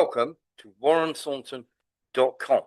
welcome to WarrenThornton.com.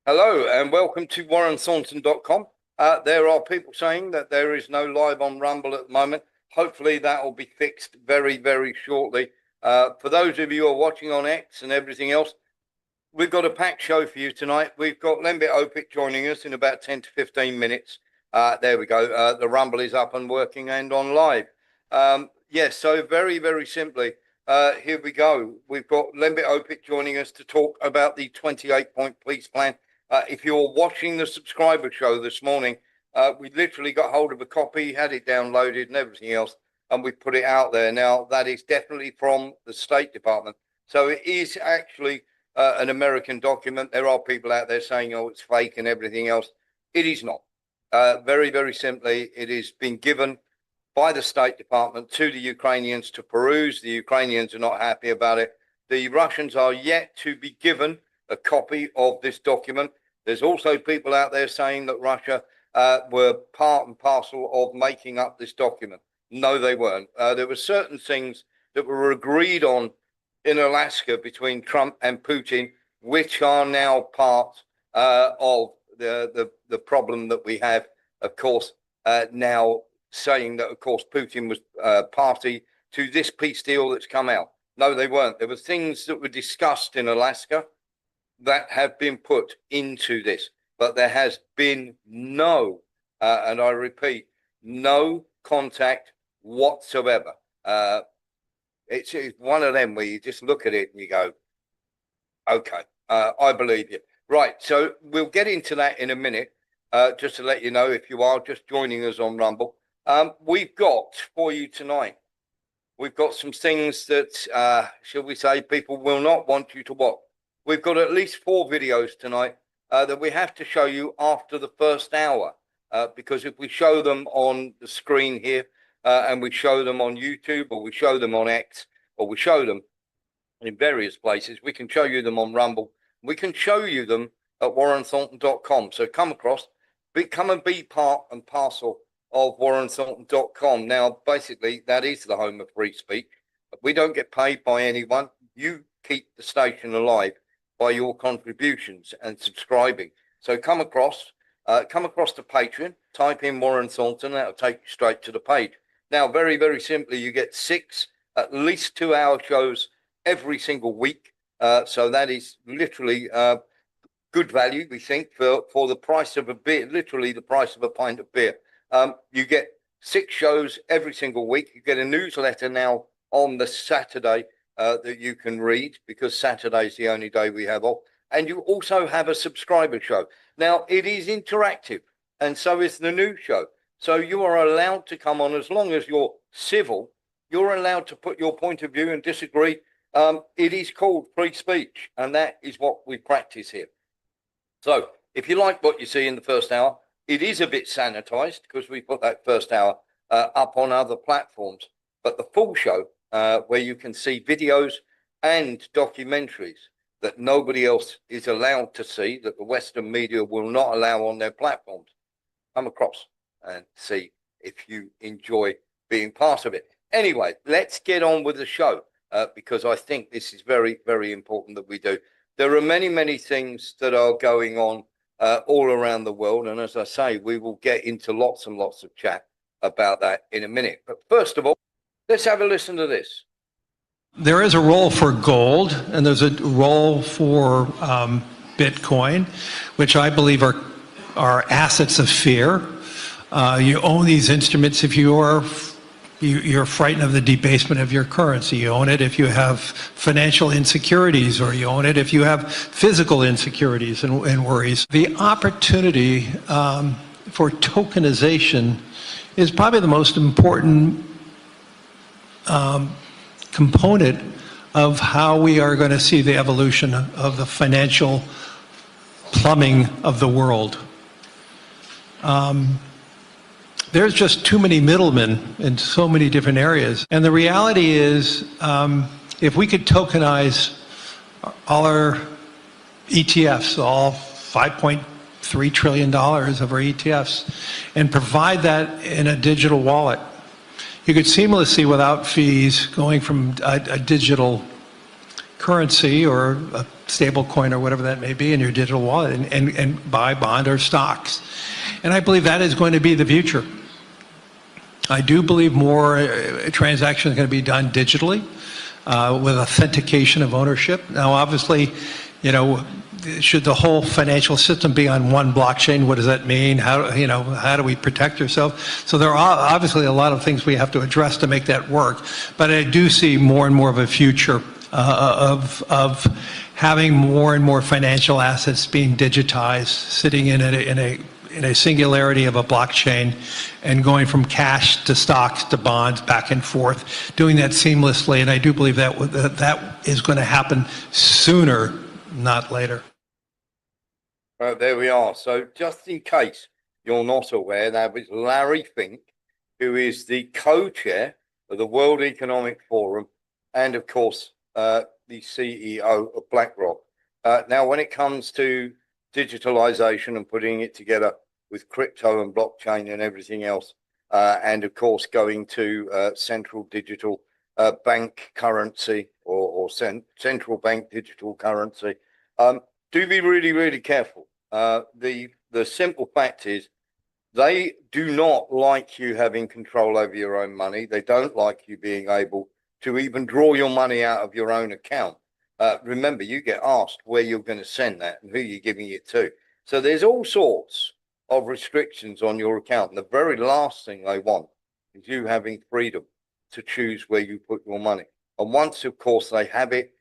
Hello and welcome to WarrenThornton.com. There are people saying that there is no live on Rumble at the moment. Hopefully that will be fixed very, very shortly. For those of you who are watching on X and everything else, we've got a packed show for you tonight. We've got Lembit Opik joining us in about 10 to 15 minutes. There we go. The Rumble is up and working and on live. Yes, so very, very simply, here we go. We've got Lembit Opik joining us to talk about the 28-point peace plan. If you're watching the subscriber show this morning, we literally got hold of a copy, had it downloaded and everything else, and we put it out there. Now, that is definitely from the State Department. So it is actually an American document. There are people out there saying, oh, it's fake and everything else. It is not. Very, very simply, it has been given by the State Department to the Ukrainians to peruse. The Ukrainians are not happy about it. The Russians are yet to be given a copy of this document. There's also people out there saying that Russia were part and parcel of making up this document. No, they weren't. There were certain things that were agreed on in Alaska between Trump and Putin, which are now part of the problem that we have, of course, now saying that, of course, Putin was party to this peace deal that's come out. No, they weren't. There were things that were discussed in Alaska that have been put into this, but there has been no, and I repeat, no contact whatsoever. It's one of them where you just look at it and you go, okay, I believe you. Right, so we'll get into that in a minute, just to let you know if you are just joining us on Rumble. We've got for you tonight, we've got some things that, shall we say, people will not want you to watch. We've got at least 4 videos tonight that we have to show you after the first hour, because if we show them on the screen here and we show them on YouTube or we show them on X or we show them in various places, we can show you them on Rumble. We can show you them at WarrenThornton.com. So come across, come and be part and parcel of WarrenThornton.com. Now, basically, that is the home of free speech. We don't get paid by anyone. You keep the station alive by your contributions and subscribing. So come across to Patreon, type in Warren Thornton, that'll take you straight to the page. Now, very, very simply, you get 6 at least 2-hour shows every single week. So that is literally good value, we think, for the price of a beer, literally the price of a pint of beer. You get 6 shows every single week. You get a newsletter now on the Saturday that you can read, because Saturday is the only day we have off. And you also have a subscriber show. Now, it is interactive, and so is the new show. So you are allowed to come on as long as you're civil. You're allowed to put your point of view and disagree. It is called free speech, and that is what we practice here. So if you like what you see in the first hour, it is a bit sanitized because we put that first hour up on other platforms. But the full show, where you can see videos and documentaries that nobody else is allowed to see, that the Western media will not allow on their platforms, come across and see if you enjoy being part of it. Anyway, let's get on with the show, because I think this is very, very important that we do. There are many, many things that are going on all around the world. And as I say, we will get into lots and lots of chat about that in a minute. But first of all, let's have a listen to this. There is a role for gold, and there's a role for Bitcoin, which I believe are assets of fear. You own these instruments if you are You're frightened of the debasement of your currency. You own it if you have financial insecurities, or you own it if you have physical insecurities and worries. The opportunity for tokenization is probably the most important component of how we are going to see the evolution of the financial plumbing of the world. There's just too many middlemen in so many different areas. And the reality is, if we could tokenize all our ETFs, all $5.3 trillion of our ETFs, and provide that in a digital wallet, you could seamlessly, without fees, going from a digital currency or a stable coin or whatever that may be in your digital wallet and buy bond or stocks. And I believe that is going to be the future. I do believe more transactions are going to be done digitally with authentication of ownership. Now, obviously, you know, should the whole financial system be on one blockchain? What does that mean? How do we protect ourselves? So there are obviously a lot of things we have to address to make that work. But I do see more and more of a future of having more and more financial assets being digitized, sitting in a singularity of a blockchain, and going from cash to stocks to bonds back and forth, doing that seamlessly. And I do believe that is going to happen sooner, not later. There we are. So just in case you're not aware, that was Larry Fink, who is the co-chair of the World Economic Forum and, of course, the CEO of BlackRock. Now, when it comes to digitalization and putting it together with crypto and blockchain and everything else, and, of course, going to central digital bank currency or central bank digital currency, do be really, really careful. The simple fact is they do not like you having control over your own money. They don't like you being able to even draw your money out of your own account. Remember, you get asked where you're going to send that and who you're giving it to. So there's all sorts of restrictions on your account. And the very last thing they want is you having freedom to choose where you put your money. And once, of course, they have it,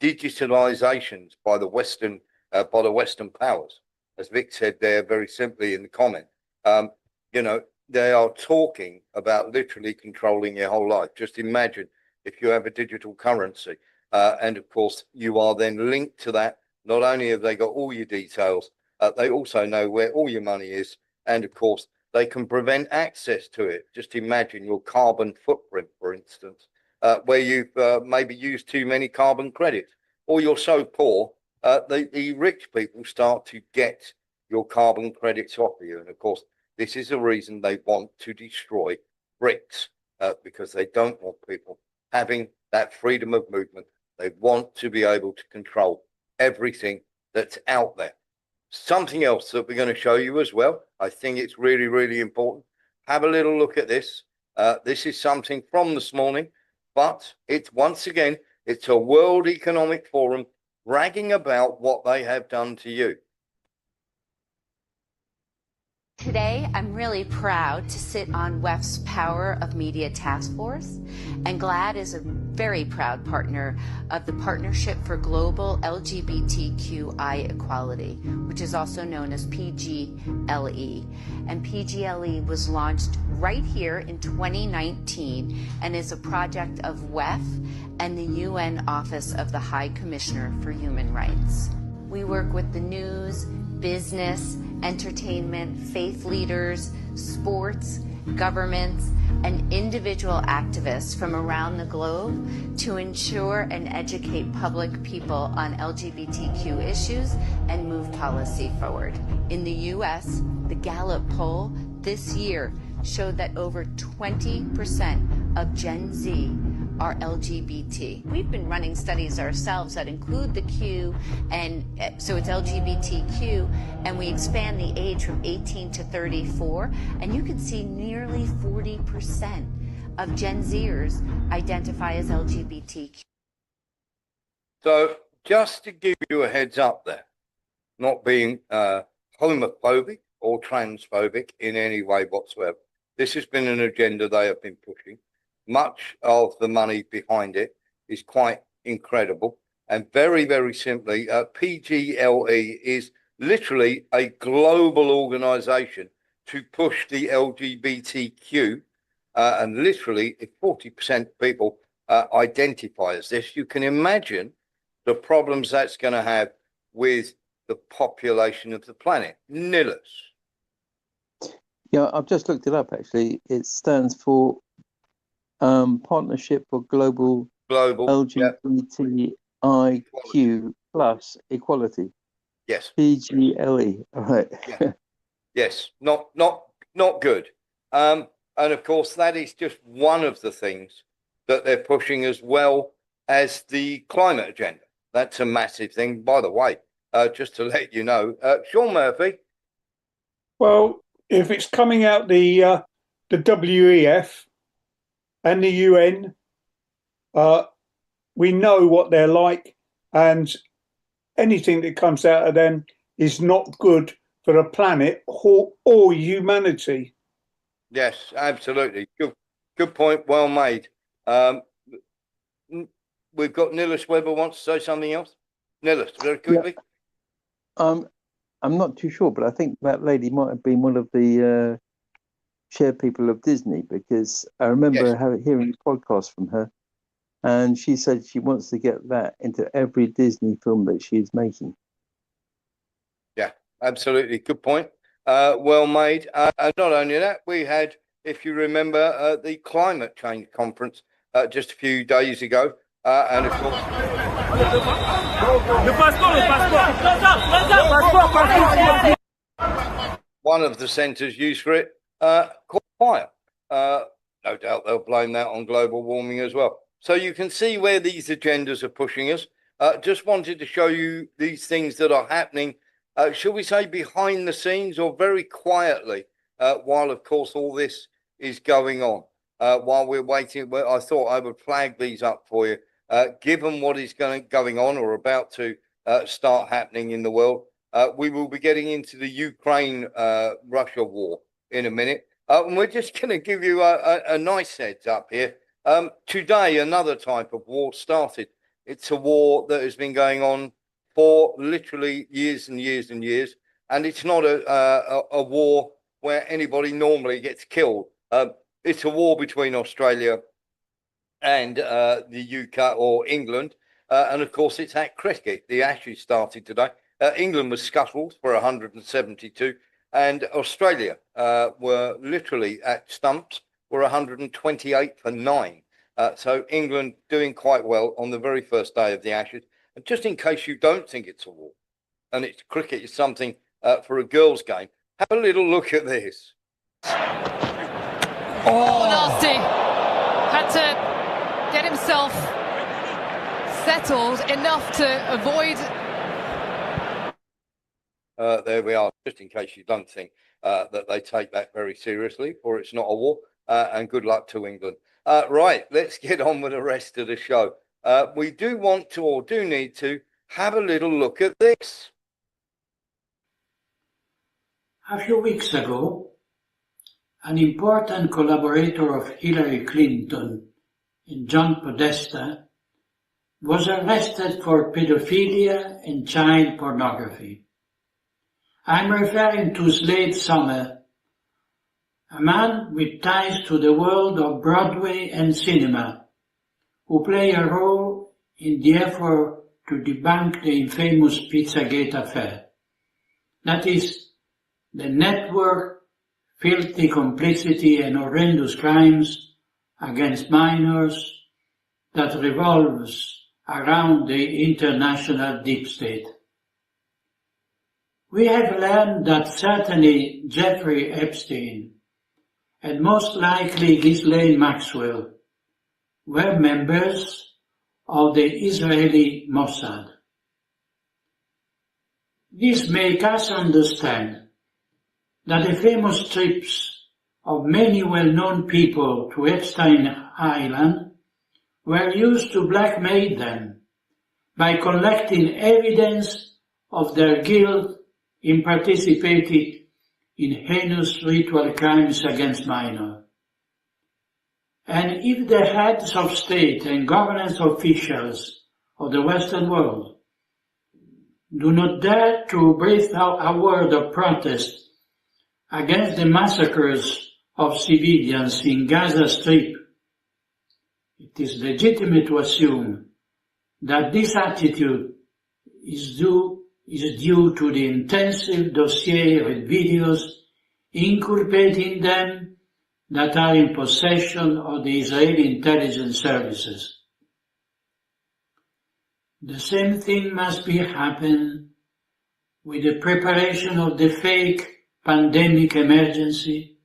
digitalizations by the Western powers, as Vic said there very simply in the comment, they are talking about literally controlling your whole life. Just imagine if you have a digital currency, and of course you are then linked to that. Not only have they got all your details, they also know where all your money is, and of course they can prevent access to it. Just imagine your carbon footprint, for instance, where you've maybe used too many carbon credits, or you're so poor the rich people start to get your carbon credits off of you. And of course, this is the reason they want to destroy BRICS, because they don't want people having that freedom of movement. They want to be able to control everything that's out there. Something else that we're going to show you as well, I think it's really, really important. Have a little look at this. This is something from this morning, but it's once again, it's a World Economic Forum bragging about what they have done to you. Today, I'm really proud to sit on WEF's Power of Media Task Force, and GLAAD is a very proud partner of the Partnership for Global LGBTQI Equality, which is also known as PGLE. And PGLE was launched right here in 2019 and is a project of WEF and the UN Office of the High Commissioner for Human Rights. We work with the news, business, entertainment, faith leaders, sports, governments, and individual activists from around the globe to ensure and educate public people on LGBTQ issues and move policy forward. In the US, the Gallup poll this year showed that over 20% of Gen Z are LGBT. We've been running studies ourselves that include the Q, and so it's LGBTQ, and we expand the age from 18 to 34, and you can see nearly 40% of Gen Zers identify as LGBTQ. So just to give you a heads up there, not being homophobic or transphobic in any way whatsoever, this has been an agenda they have been pushing. much of the money behind it is quite incredible. And very, very simply, PGLE is literally a global organization to push the LGBTQ. And literally, if 40% of people identify as this, you can imagine the problems that's going to have with the population of the planet. NILUS. Yeah, I've just looked it up, actually. It stands for Partnership for Global LGBTIQ plus Equality. Yes. PGLE. All right. Yeah. Yes. Not good. And of course, that is just one of the things that they're pushing, as well as the climate agenda. That's a massive thing, by the way, just to let you know. Sean Murphy. Well, if it's coming out the WEF and the UN, we know what they're like, and anything that comes out of them is not good for the planet or humanity. Yes, absolutely. Good point. Well made. We've got Nillis Weber wants to say something else. Nillis, very quickly. Yeah. I'm not too sure, but I think that lady might have been one of the chair people of Disney, because I remember hearing a podcast from her, and she said she wants to get that into every Disney film that she is making. Yeah, absolutely. Good point. Well made. And not only that, we had, if you remember, the climate change conference just a few days ago. And of course, one of the centres used for it caught fire. No doubt they'll blame that on global warming as well. So you can see where these agendas are pushing us. Just wanted to show you these things that are happening, shall we say, behind the scenes or very quietly, while, of course, all this is going on. While we're waiting, I thought I would flag these up for you. Given what is going on or about to start happening in the world, we will be getting into the Ukraine-Russia war in a minute. And we're just going to give you a nice heads up here. Today, another type of war started. It's a war that has been going on for literally years and years and years. And it's not a war where anybody normally gets killed. It's a war between Australia and the UK or England. And of course, it's at cricket. The Ashes started today. England was scuttled for 172, and Australia were literally at stumps for 128 for 9. So England doing quite well on the very first day of the Ashes. And just in case you don't think it's a war, and it's cricket is something for a girls' game, have a little look at this. Oh, nasty. Had to get himself settled enough to avoid. There we are, just in case you don't think that they take that very seriously, or it's not a war, and good luck to England. Right, let's get on with the rest of the show. We do want to, or do need to, have a little look at this. A few weeks ago, an important collaborator of Hillary Clinton, John Podesta, was arrested for pedophilia and child pornography. I'm referring to Slade Summer, a man with ties to the world of Broadway and cinema, who play a role in the effort to debunk the infamous Pizzagate affair. That is, the network, filthy complicity and horrendous crimes against minors that revolves around the international deep state. We have learned that certainly Jeffrey Epstein and most likely Ghislaine Maxwell were members of the Israeli Mossad. This makes us understand that the famous trips of many well-known people to Epstein Island were used to blackmail them by collecting evidence of their guilt in participating in heinous ritual crimes against minors. And if the heads of state and governance officials of the Western world do not dare to breathe out a word of protest against the massacres of civilians in Gaza Strip, it is legitimate to assume that this attitude is due to the intensive dossier of videos inculpating them that are in possession of the Israeli intelligence services. The same thing must be happening with the preparation of the fake pandemic emergency,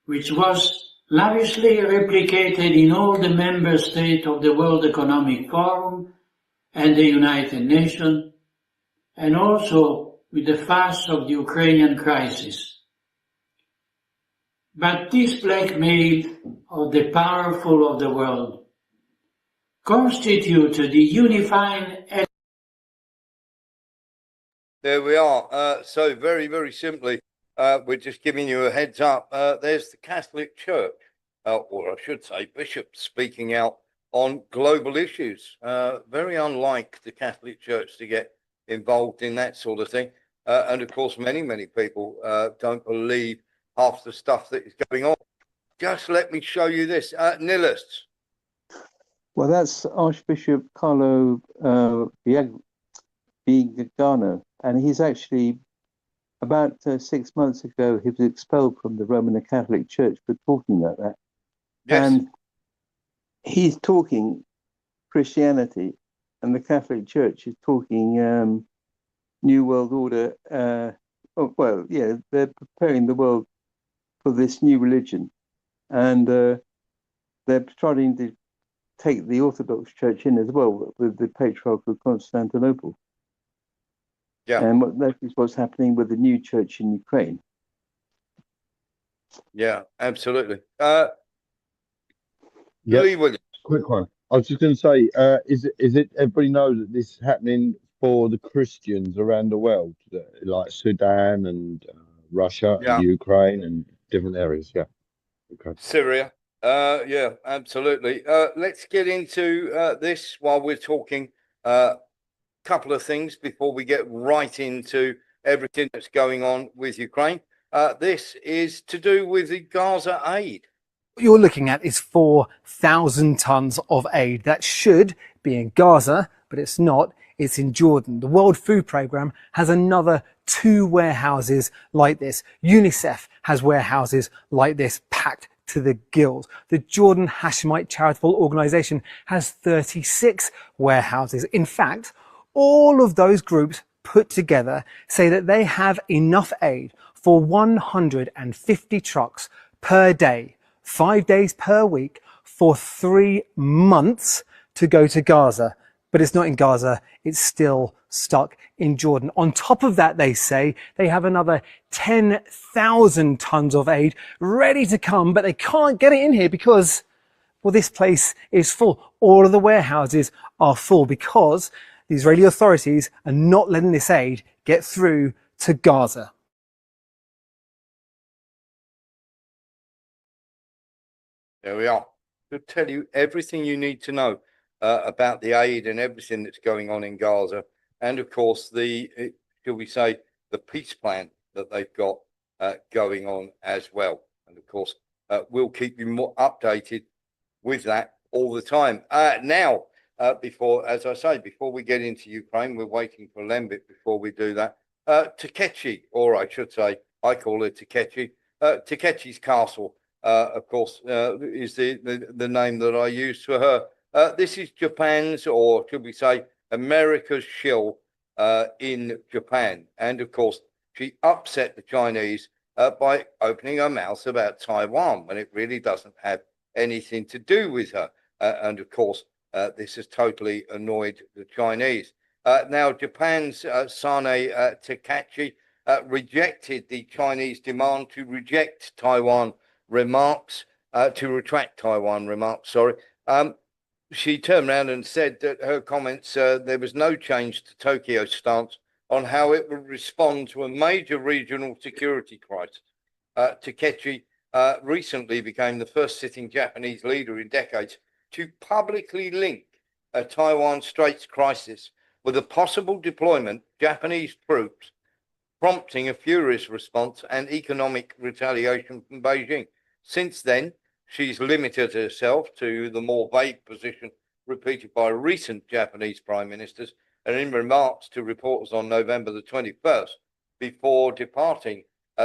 which was lavishly replicated in all the member states of the World Economic Forum and the United Nations, and also with the farce of the Ukrainian crisis. But this blackmail of the powerful of the world constitutes the unifying. There we are. So very, very simply, we're just giving you a heads up. There's the Catholic Church, or I should say bishops, speaking out on global issues. Very unlike the Catholic Church to get involved in that sort of thing. And of course, many, many people don't believe half the stuff that is going on. Just let me show you this. Nihilists. Well, that's Archbishop Carlo Vigano, and he's actually, about 6 months ago, he was expelled from the Roman Catholic Church for talking like that. Yes. And he's talking Christianity, and the Catholic Church is talking New World Order. Well, yeah, they're preparing the world for this new religion, and they're trying to take the Orthodox Church in as well with the Patriarch of Constantinople. Yeah. And that is what's happening with the new church in Ukraine. Yeah, absolutely. Yeah, Lee Williams. quick one. I was just going to say, is it everybody knows that this is happening for the Christians around the world, like Sudan and Russia and Yeah. Ukraine and different areas? Yeah. Okay. Syria. Yeah, absolutely. Let's get into this while we're talking. Couple of things before we get right into everything that's going on with Ukraine. This is to do with the Gaza aid. What you're looking at is 4,000 tons of aid that should be in Gaza, but it's not. It's in Jordan. The World Food Programme has another 2 warehouses like this. UNICEF has warehouses like this packed to the gills. The Jordan Hashemite Charitable Organisation has 36 warehouses. In fact, all of those groups put together say that they have enough aid for 150 trucks per day, 5 days per week, for 3 months to go to Gaza. But it's not in Gaza, it's still stuck in Jordan. On top of that, they say they have another 10,000 tons of aid ready to come, but they can't get it in here because, well, this place is full. All of the warehouses are full because the Israeli authorities are not letting this aid get through to Gaza. There we are. To tell you everything you need to know about the aid and everything that's going on in Gaza. And of course, shall we say, the peace plan that they've got going on as well. And of course, we'll keep you more updated with that all the time. Now, before we get into Ukraine, we're waiting for Lembit before we do that. Takechi, or I should say, I call it Takechi. Takechi's castle, of course, is the name that I use for her. This is Japan's, or should we say, America's shill in Japan. And of course, she upset the Chinese by opening her mouth about Taiwan when it really doesn't have anything to do with her. And of course, this has totally annoyed the Chinese. Now, Japan's Sane Takachi rejected the Chinese demand to retract Taiwan remarks, sorry. She turned around and said that her comments, there was no change to Tokyo's stance on how it would respond to a major regional security crisis. Takechi recently became the first sitting Japanese leader in decades to publicly link a Taiwan Straits crisis with a possible deployment of Japanese troops, prompting a furious response and economic retaliation from Beijing. Since then, she's limited herself to the more vague position repeated by recent Japanese prime ministers, and in remarks to reporters on November the 21st, before departing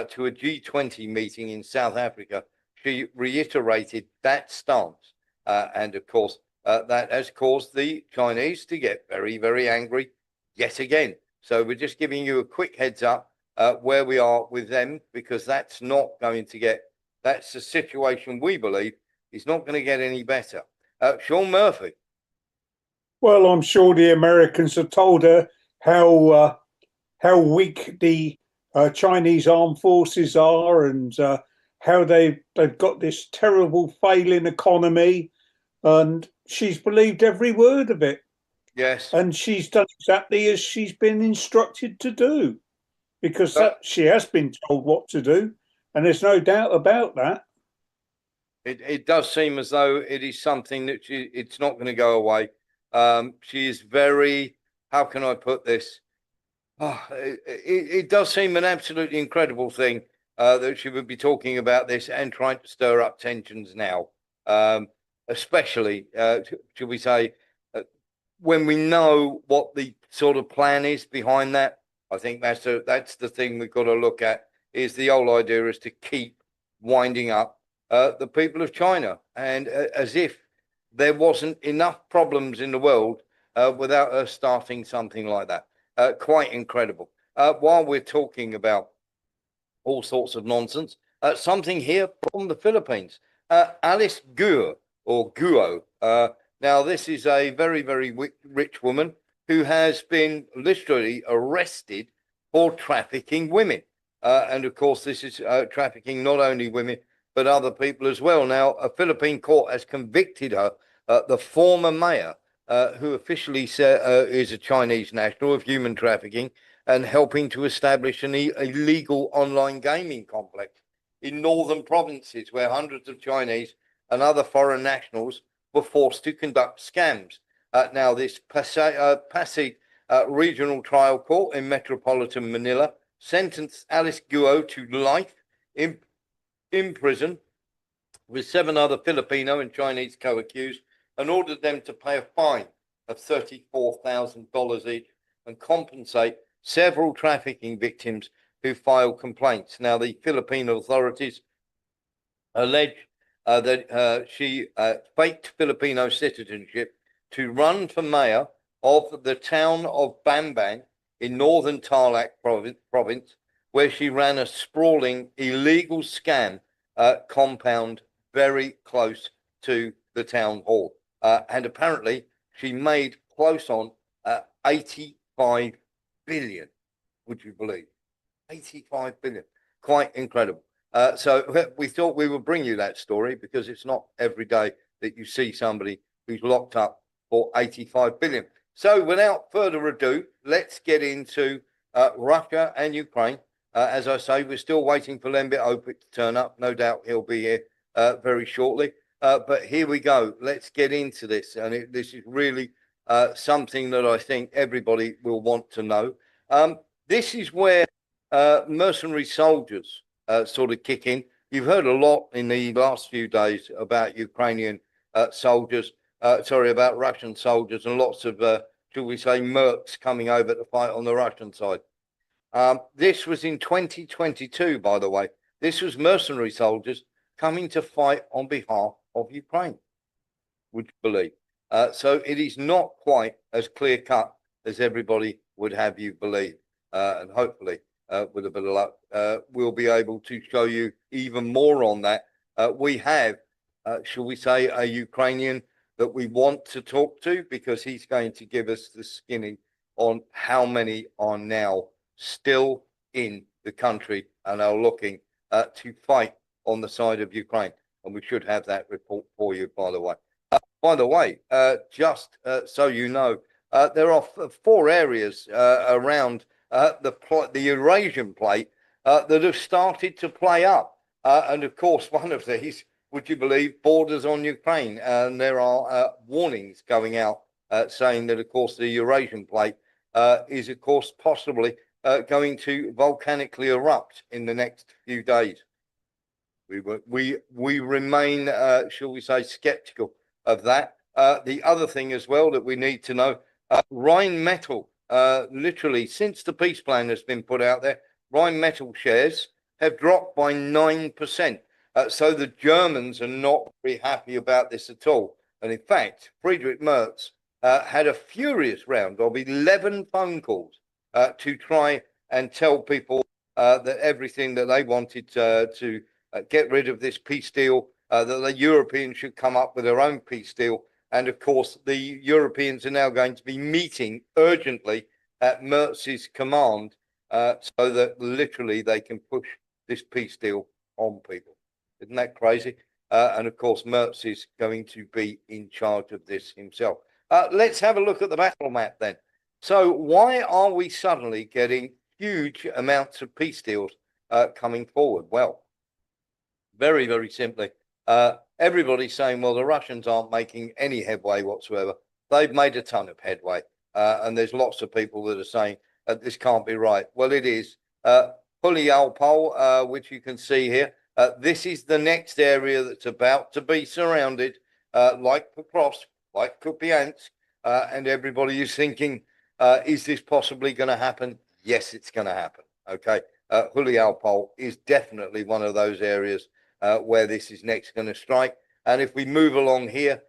to a G20 meeting in South Africa, she reiterated that stance. And of course, that has caused the Chinese to get very, very angry yet again. So we're just giving you a quick heads up where we are with them, because that's not going to get, that's the situation we believe is not going to get any better. Sean Murphy. Well, I'm sure the Americans have told her how weak the Chinese armed forces are, and how they've got this terrible failing economy, and she's believed every word of it. Yes. And she's done exactly as she's been instructed to do, because she has been told what to do, and there's no doubt about that. It does seem as though it is something that it's not going to go away. She is very, how can I put this? It does seem an absolutely incredible thing that she would be talking about this and trying to stir up tensions now, especially, should we say, when we know what the sort of plan is behind that. I think that's the thing we've got to look at, is the whole idea is to keep winding up the people of China, and as if there wasn't enough problems in the world without her starting something like that. Quite incredible. While we're talking about all sorts of nonsense, something here from the Philippines. Alice Guo, or Guo. Now, this is a very, very rich woman who has been literally arrested for trafficking women. And of course, this is trafficking not only women, but other people as well. Now, a Philippine court has convicted her, the former mayor, who officially is a Chinese national, of human trafficking and helping to establish an illegal online gaming complex in northern provinces where hundreds of Chinese and other foreign nationals were forced to conduct scams. Now, this Pasig Regional Trial Court in Metropolitan Manila sentenced Alice Guo to life in prison with 7 other Filipino and Chinese co-accused, and ordered them to pay a fine of $34,000 each and compensate several trafficking victims who filed complaints. Now, the Philippine authorities allege that she faked Filipino citizenship to run for mayor of the town of Bamban in northern Tarlac province, where she ran a sprawling illegal scam compound very close to the town hall. And apparently she made close on 85 billion. Would you believe? 85 billion. Quite incredible. So we thought we would bring you that story, because it's not every day that you see somebody who's locked up for 85 billion. So without further ado, let's get into Russia and Ukraine. As I say, we're still waiting for Lembit Opik to turn up. No doubt he'll be here very shortly. But here we go. Let's get into this. And this is really something that I think everybody will want to know. This is where mercenary soldiers sort of kick in. You've heard a lot in the last few days about Ukrainian soldiers, about Russian soldiers, and lots of, shall we say, mercs coming over to fight on the Russian side. This was in 2022, by the way. This was mercenary soldiers coming to fight on behalf of Ukraine, would you believe? So it is not quite as clear cut as everybody would have you believe. And hopefully, with a bit of luck, we'll be able to show you even more on that. We have, shall we say, a Ukrainian that we want to talk to, because he's going to give us the skinny on how many are now still in the country and are looking to fight on the side of Ukraine. And we should have that report for you, by the way. Just so you know, there are 4 areas around the Eurasian plate that have started to play up And of course, one of these, would you believe, borders on Ukraine. And there are warnings going out saying that, of course, the Eurasian plate is, of course, possibly going to volcanically erupt in the next few days. We remain, shall we say, skeptical of that. The other thing as well that we need to know, Rheinmetall, literally since the peace plan has been put out there, Rheinmetall shares have dropped by 9%. So the Germans are not very happy about this at all. And in fact, Friedrich Merz had a furious round of 11 phone calls to try and tell people that everything that they wanted to get rid of this peace deal, that the Europeans should come up with their own peace deal. And of course, the Europeans are now going to be meeting urgently at Merz's command so that literally they can push this peace deal on people. Isn't that crazy? And of course, Merz is going to be in charge of this himself. Let's have a look at the battle map then. So why are we suddenly getting huge amounts of peace deals coming forward? Well, very, very simply, everybody's saying, well, the Russians aren't making any headway whatsoever. They've made a ton of headway. And there's lots of people that are saying this can't be right. Well, it is. Hulialpol, which you can see here, this is the next area that's about to be surrounded, like Pokrovsk, like Kupiansk, and everybody is thinking, is this possibly going to happen? Yes, it's going to happen. Okay. Hulialpol is definitely one of those areas where this is next going to strike. And if we move along here,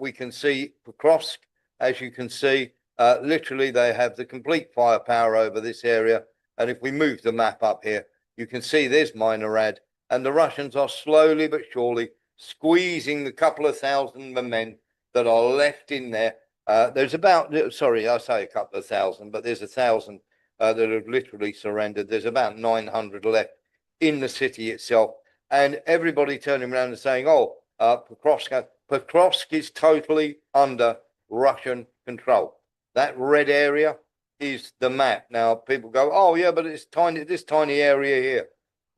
we can see Pokrovsk. As you can see, literally they have the complete firepower over this area. And if we move the map up here, you can see there's Minorad, and the Russians are slowly but surely squeezing the couple of thousand men that are left in there. There's about, sorry, I say a couple of thousand, but there's 1,000 that have literally surrendered. There's about 900 left in the city itself. And everybody turning around and saying, oh, Pokrovsk is totally under Russian control. That red area is the map. Now, people go, oh, yeah, but it's tiny, this tiny area here.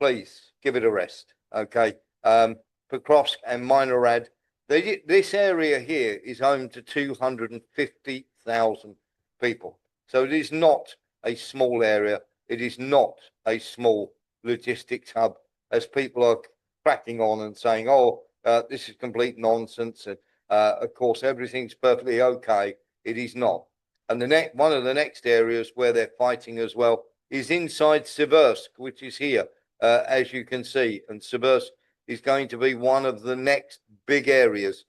Please give it a rest, okay? Pokrovsk and Minorad, this area here is home to 250,000 people. So it is not a small area. It is not a small logistics hub, as people are cracking on and saying, oh, this is complete nonsense. And of course, everything's perfectly okay. It is not. And one of the next areas where they're fighting as well is inside Siversk, which is here, as you can see. And Siversk is going to be one of the next big areas,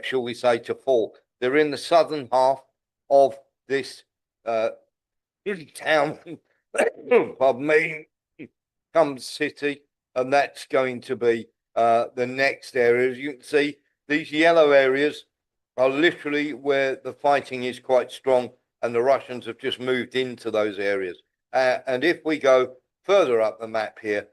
shall we say, to fall. They're in the southern half of this town, pardon me, comes city, and that's going to be the next area. As you can see, these yellow areas are literally where the fighting is quite strong, and the Russians have just moved into those areas. And if we go further up the map here,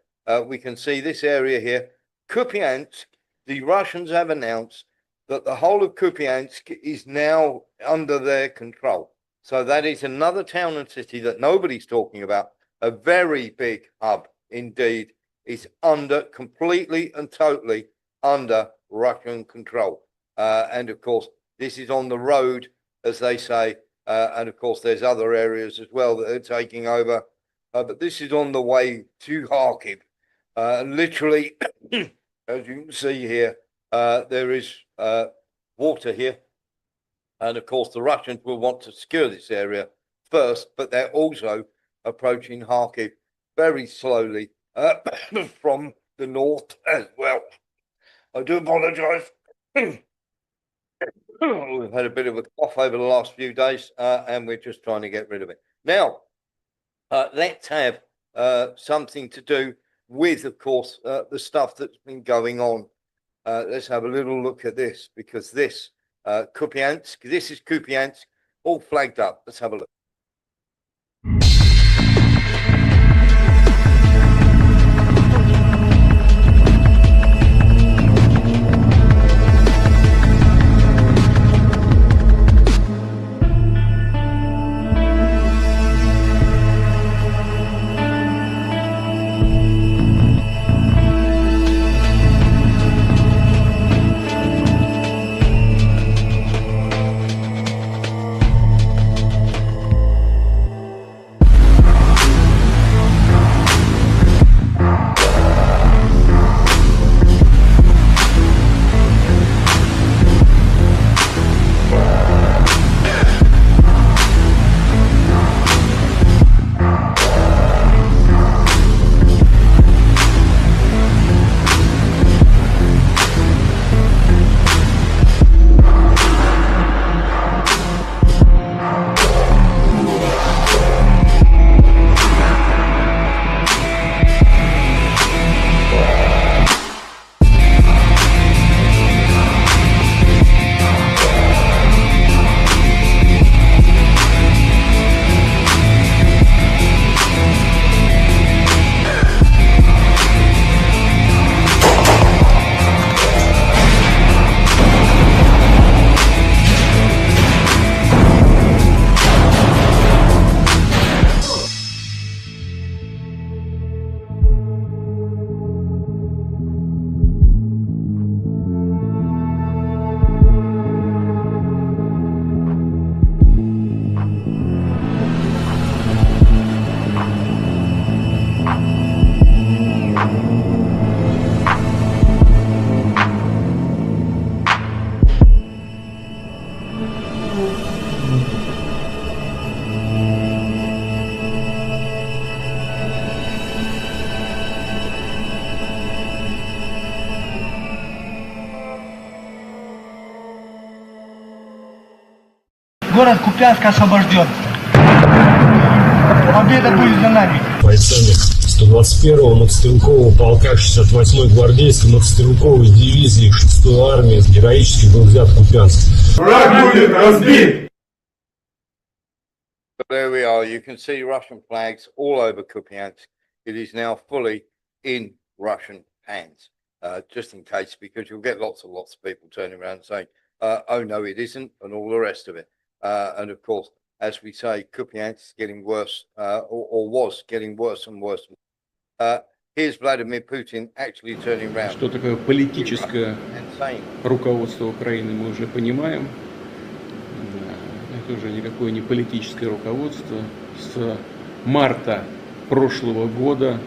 we can see this area here, Kupiansk. The Russians have announced that the whole of Kupiansk is now under their control. So that is another town and city that nobody's talking about. A very big hub indeed is completely and totally under Russian control. And of course, this is on the road, as they say. And of course, there's other areas as well that are taking over. But this is on the way to Kharkiv. Literally, as you can see here, there is water here. And of course, the Russians will want to secure this area first, but they're also approaching Kharkiv very slowly from the north as well. I do apologize. We've had a bit of a cough over the last few days, and we're just trying to get rid of it. Now, let's have something to do with, of course, the stuff that's been going on. Let's have a little look at this, because this, Kupiansk, this is Kupiansk, all flagged up. Let's have a look. Город Купянск освобожден. Победа будет за нами. Бойцами 121-го мотострелкового полка 68-й гвардейской мотострелковой дивизии 6-й армии героически был взят Купянск. Враг будет разбит! There we are. You can see Russian flags all over Kupiansk. It is now fully in Russian hands. Just in case, because you'll get lots of people turning around and saying, oh no, it isn't, and all the rest of it. And of course, as we say, Kupiansk is getting worse, or was getting worse and worse. Here's Vladimir Putin actually turning around. Что такое политическое руководство Украины, мы уже понимаем. Это уже никакое не политическое руководство. С марта прошлого года.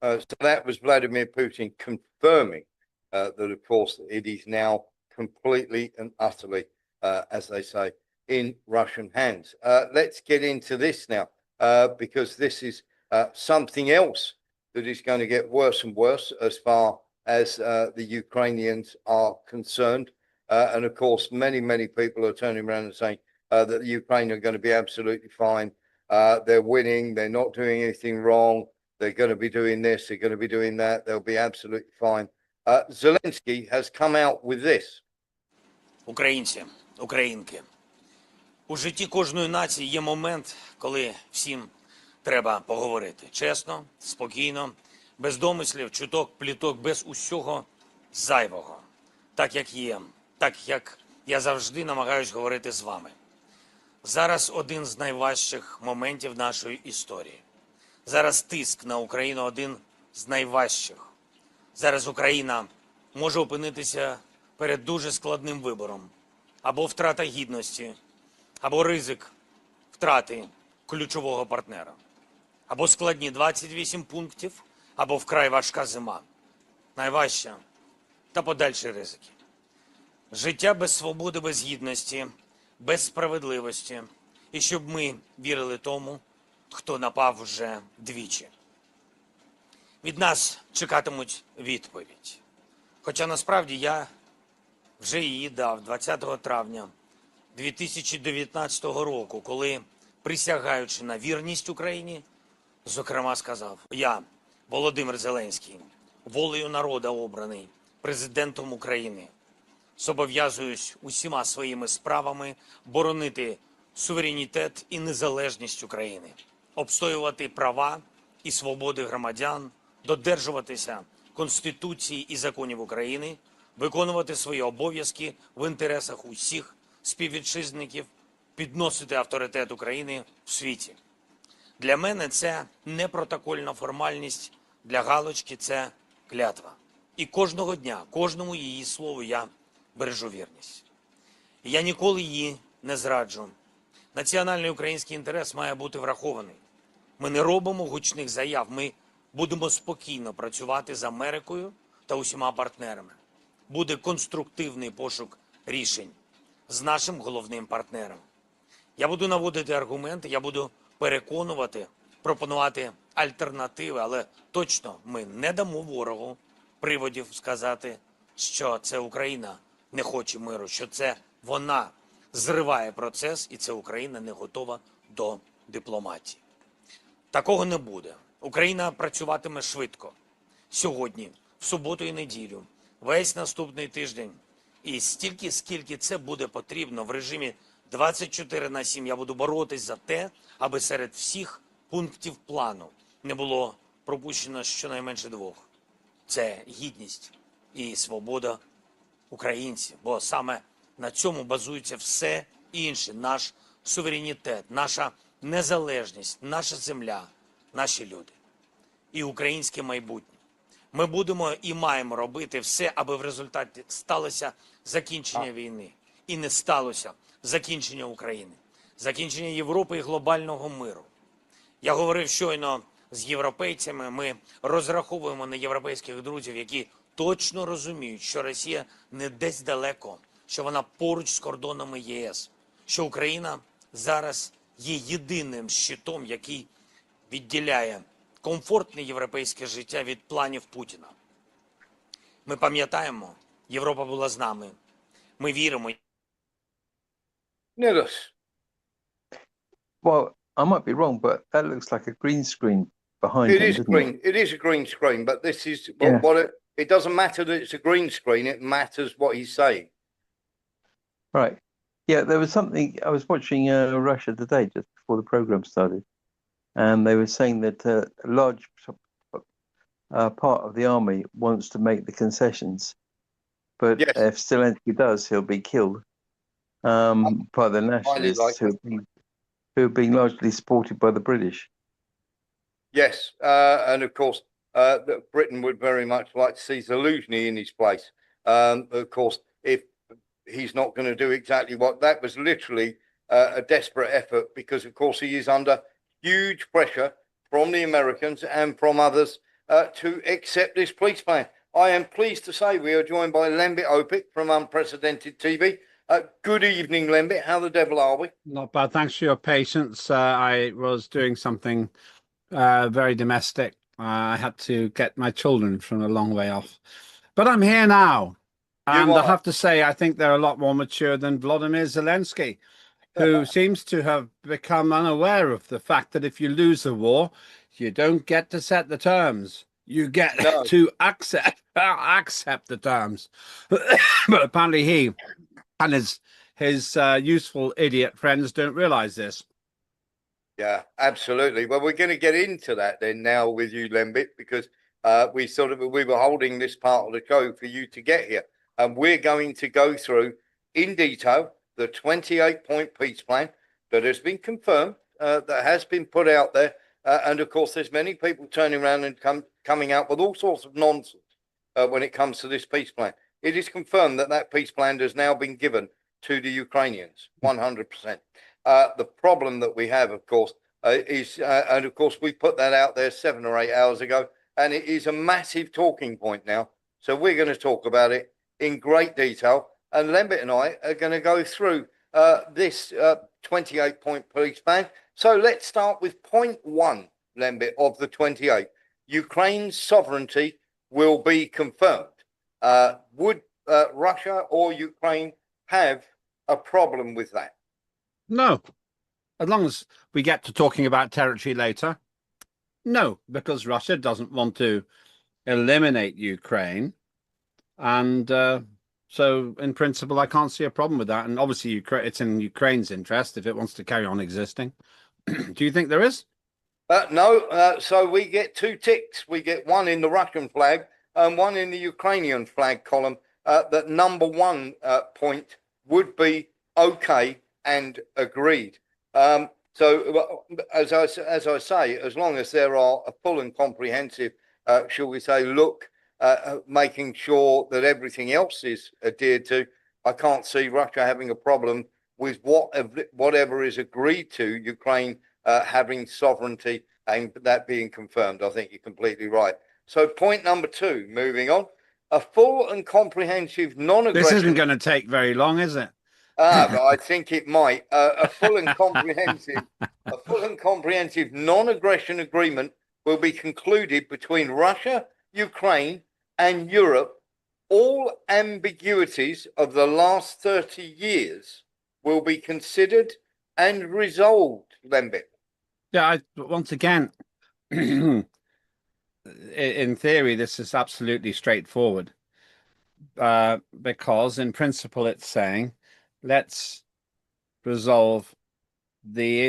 So that was Vladimir Putin confirming that, of course, it is now completely and utterly, as they say, in Russian hands. Let's get into this now, because this is something else that is going to get worse and worse as far as the Ukrainians are concerned. And of course, many people are turning around and saying that the Ukraine are going to be absolutely fine. They're winning. They're not doing anything wrong. They're going to be doing this. They're going to be doing that. They'll be absolutely fine. Zelensky has come out with this. Українці, українки, у житті кожної нації є момент, коли всім треба поговорити. Чесно, спокійно, без домислів, чуток, пліток, без усього зайвого. Так, як є. Так, як я завжди намагаюсь говорити з вами. Зараз один з найважчих моментів нашої історії. Зараз тиск на Україну один з найважчих. Зараз Україна може опинитися перед дуже складним вибором. Або втрата гідності, або ризик втрати ключового партнера. Або складні 28 пунктів, або вкрай важка зима. Найважча та подальші ризики. Життя без свободи, без гідності, без справедливості. І щоб ми вірили тому, хто напав вже двічі. Від нас чекатимуть відповідь. Хоча насправді я вже її дав 20 травня 2019 року, коли, присягаючи на вірність Україні, зокрема сказав: я, Володимир Зеленський, волею народу обраний президентом України, зобов'язуюсь усіма своїми справами боронити суверенітет і незалежність України, обстоювати права і свободи громадян, додержуватися Конституції і законів України, виконувати свої обов'язки в інтересах усіх співвітчизників, підносити авторитет України в світі. Для мене це не протокольна формальність, для галочки це клятва. І кожного дня, кожному її слову я бережу вірність. Я ніколи її не зраджу. Національний український інтерес має бути врахований. Ми не робимо гучних заяв, ми будемо спокійно працювати з Америкою та усіма партнерами. Буде конструктивний пошук рішень з нашим головним партнером. Я буду наводити аргументи, я буду переконувати, пропонувати альтернативи, але точно ми не дамо ворогу приводів сказати, що це Україна не хоче миру, що це вона зриває процес і це Україна не готова до дипломатії. Такого не буде. Україна працюватиме швидко. Сьогодні, в суботу і неділю, весь наступний тиждень. І стільки, скільки це буде потрібно в режимі 24/7, я буду боротись за те, аби серед всіх пунктів плану не було пропущено щонайменше двох. Це гідність і свобода українців, бо саме на цьому базується все інше. Наш суверенітет, наша незалежність, наша земля, наші люди і українське майбутнє. Ми будемо і маємо робити все, аби в результаті сталося закінчення війни. І не сталося закінчення України, закінчення Європи і глобального миру. Я говорив щойно з європейцями, ми розраховуємо на європейських друзів, які точно розуміють, що Росія не десь далеко, що вона поруч з кордонами ЄС, що Україна зараз є єдиним щитом, який відділяє комфортне європейське життя від планів Путіна. Ми пам'ятаємо, Європа була з нами. Ми віримо. Nilus. Well, I might be wrong, but that looks like a green screen behind It him, is doesn't green. it? It is a green screen, but this is Yeah. it doesn't matter that it's a green screen. It matters what he's saying. Right. Yeah, there was something I was watching Russia Today just before the program started, and they were saying that a large part of the army wants to make the concessions, but Yes, if Zelensky does, he'll be killed by the highly nationalists likely. who are being largely supported by the British. Yes, and of course, Britain would very much like to see Zelensky in his place. Of course, if he's not going to do exactly what that was literally a desperate effort, because of course he is under huge pressure from the Americans and from others to accept this peace plan. I am pleased to say we are joined by Lembit Opik from Unprecedented TV. Good evening, Lembit. How the devil are we? Not bad. Thanks for your patience. I was doing something very domestic. I had to get my children from a long way off. But I'm here now. And I have to say, I think they're a lot more mature than Vladimir Zelensky, who seems to have become unaware of the fact that if you lose a war, you don't get to set the terms. You get to accept the terms. But apparently he and his useful idiot friends don't realize this. Yeah, absolutely. Well, we're going to get into that then now with you, Lembit, because we were holding this part of the show for you to get here, and we're going to go through in detail the 28-point peace plan that has been confirmed, that has been put out there, and of course, there's many people turning around and coming out with all sorts of nonsense when it comes to this peace plan. It is confirmed that that peace plan has now been given to the Ukrainians, 100%. The problem that we have, of course, is, and of course, we put that out there 7 or 8 hours ago, and it is a massive talking point now. So we're going to talk about it in great detail. And Lembit and I are going to go through this 28-point peace plan. So let's start with point 1, Lembit, of the 28. Ukraine's sovereignty will be confirmed. Would Russia or Ukraine have a problem with that? No, as long as we get to talking about territory later. No, because Russia doesn't want to eliminate Ukraine. And so in principle, I can't see a problem with that. And obviously, it's in Ukraine's interest if it wants to carry on existing. Do you think there is? No. So we get 2 ticks. We get one in the Russian flag and one in the Ukrainian flag column. That number 1 point would be okay and agreed. So as I say, as long as there are a full and comprehensive, shall we say, look, making sure that everything else is adhered to, I can't see Russia having a problem with whatever is agreed to, Ukraine having sovereignty and that being confirmed. I think you're completely right. So point number 2, moving on, a full and comprehensive non-aggression. This isn't going to take very long, is it? But I think it might. A full and comprehensive non-aggression agreement will be concluded between Russia, Ukraine, and Europe. All ambiguities of the last 30 years will be considered and resolved, Lembit. Yeah, once again, in theory, this is absolutely straightforward. Because in principle, it's saying, let's resolve the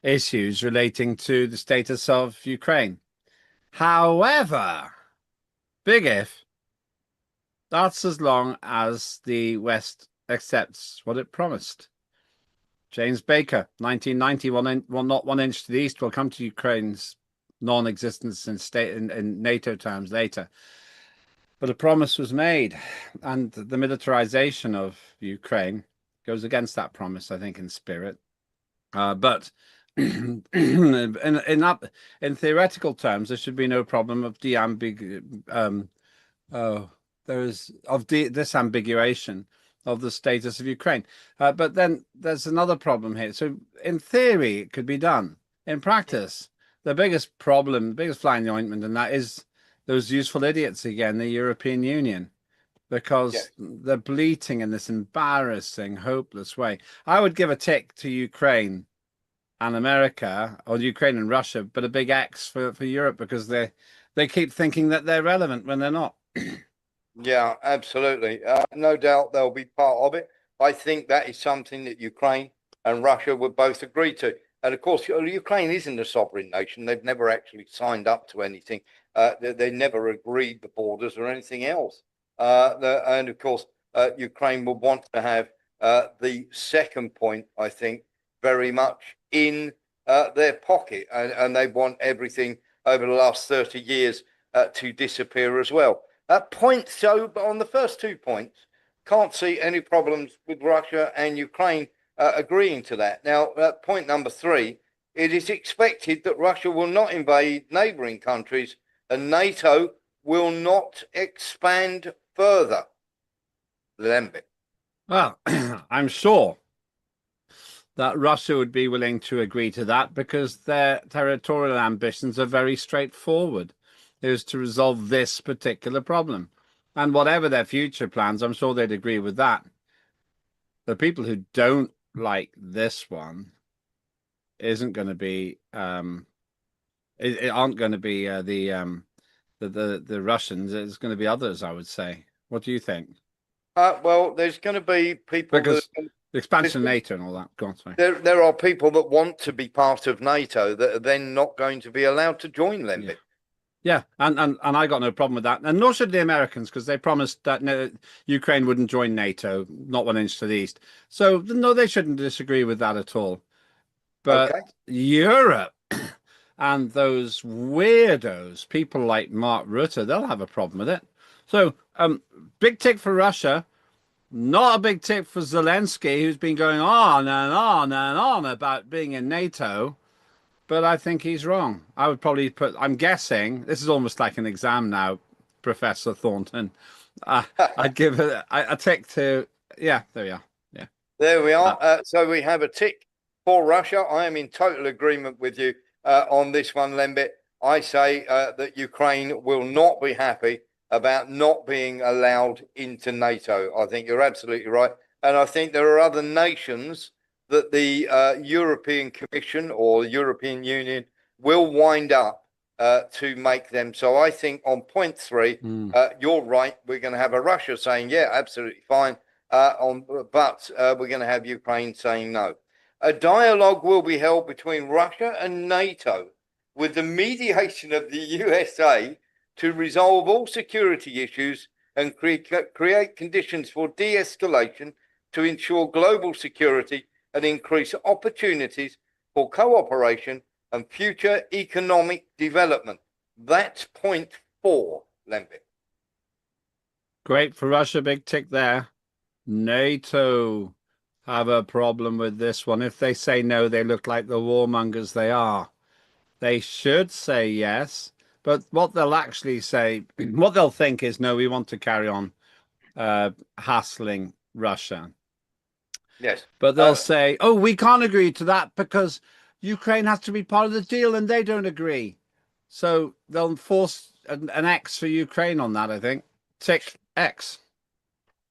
issues relating to the status of Ukraine. However, big if, that's as long as the West accepts what it promised. James Baker, 1990, not 1 inch to the east, will come to Ukraine's non-existence in NATO terms later. But a promise was made, and the militarization of Ukraine goes against that promise, I think, in spirit. But in theoretical terms, there should be no problem of disambiguation of the status of Ukraine. But then there's another problem here. So in theory, it could be done. In practice, the biggest problem, the biggest fly in the ointment, and that is those useful idiots again, the European Union. because they're bleating in this embarrassing, hopeless way. I would give a tick to Ukraine and America, or Ukraine and Russia, but a big X for Europe, because they keep thinking that they're relevant when they're not. Yeah, absolutely. No doubt they'll be part of it. I think that is something that Ukraine and Russia would both agree to. And of course, Ukraine isn't a sovereign nation. They've never actually signed up to anything. They never agreed the borders or anything else. And of course, Ukraine would want to have the second point, I think, very much in their pocket. And they want everything over the last 30 years to disappear as well. But on the first 2 points, can't see any problems with Russia and Ukraine agreeing to that. Now, point number 3, it is expected that Russia will not invade neighboring countries and NATO will not expand further. Lembit. Well, I'm sure that Russia would be willing to agree to that because their territorial ambitions are very straightforward. It is to resolve this particular problem. And whatever their future plans, I'm sure they'd agree with that. The people who don't like this one isn't going to be it aren't going to be the Russians. It's going to be others, I would say. What do you think? Well, there's going to be people because the expansion of NATO and all that. Go on, sorry. There are people that want to be part of NATO that are then not going to be allowed to join Lembit. Yeah, and I got no problem with that, and nor should the Americans, because they promised that Ukraine wouldn't join NATO, not 1 inch to the east. So no, they shouldn't disagree with that at all. But Europe and those weirdos, people like Mark Rutte, they'll have a problem with it. So big tick for Russia, not a big tick for Zelensky, who's been going on and on and on about being in NATO. But I think he's wrong. I would probably I'm guessing, this is almost like an exam now, Professor Thornton. I'd give it a tick to, yeah, there we are. Yeah. There we are. So we have a tick for Russia. I am in total agreement with you on this one, Lembit. I say that Ukraine will not be happy about not being allowed into NATO. I think you're absolutely right. And I think there are other nations that the European Commission or European Union will wind up to make them. So I think on point 3, you're right. We're going to have a Russia saying, yeah, absolutely fine. But we're going to have Ukraine saying no. A dialogue will be held between Russia and NATO with the mediation of the USA to resolve all security issues and create conditions for de-escalation to ensure global security and increase opportunities for cooperation and future economic development. That's point 4, Lembit. Great for Russia, big tick there. NATO have a problem with this one. If they say no, they look like the warmongers they are. They should say yes, but what they'll actually say, what they'll think is, no, we want to carry on hassling Russia. Yes. But they'll say, oh, we can't agree to that because Ukraine has to be part of the deal and they don't agree. So they'll force an X for Ukraine on that, I think. Tick X.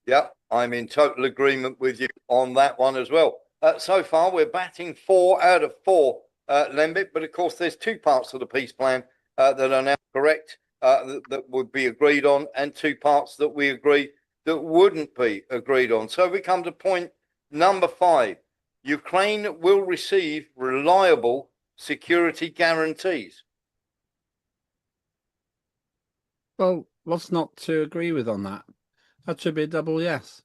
Yep, I'm in total agreement with you on that one as well. So far, we're batting 4 out of 4, Lembit. But of course, there's 2 parts of the peace plan that are now correct, that would be agreed on, and 2 parts that we agree that wouldn't be agreed on. So we come to point number 5. Ukraine will receive reliable security guarantees. Well, what's not to agree with on that? That should be a double yes.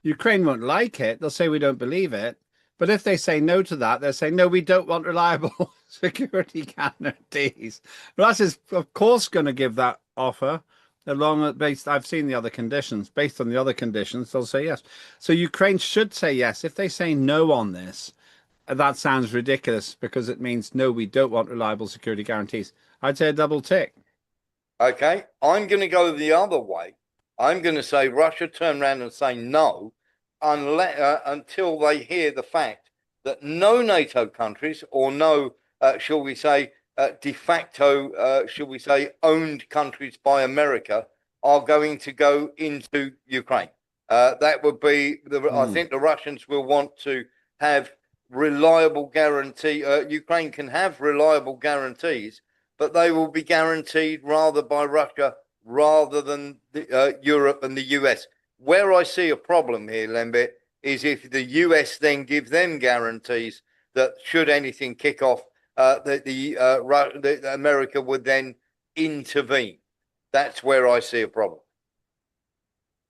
Ukraine won't like it. They'll say we don't believe it. But if they say no to that, they'll say, no, we don't want reliable security guarantees. Russia's, of course, going to give that offer. I've seen the other conditions. Based on the other conditions, they'll say yes. So Ukraine should say yes. If they say no on this, that sounds ridiculous because it means, no, we don't want reliable security guarantees. I'd say a double tick. Okay, I'm going to go the other way. I'm going to say Russia turn around and say no until they hear the fact that no NATO countries or no, shall we say, de facto, shall we say, owned countries by America are going to go into Ukraine. That would be I think the Russians will want to have reliable guarantee. Ukraine can have reliable guarantees, but they will be guaranteed rather by Russia rather than Europe and the US. Where I see a problem here, Lembit, is if the US then give them guarantees that should anything kick off, that America would then intervene. That's where I see a problem.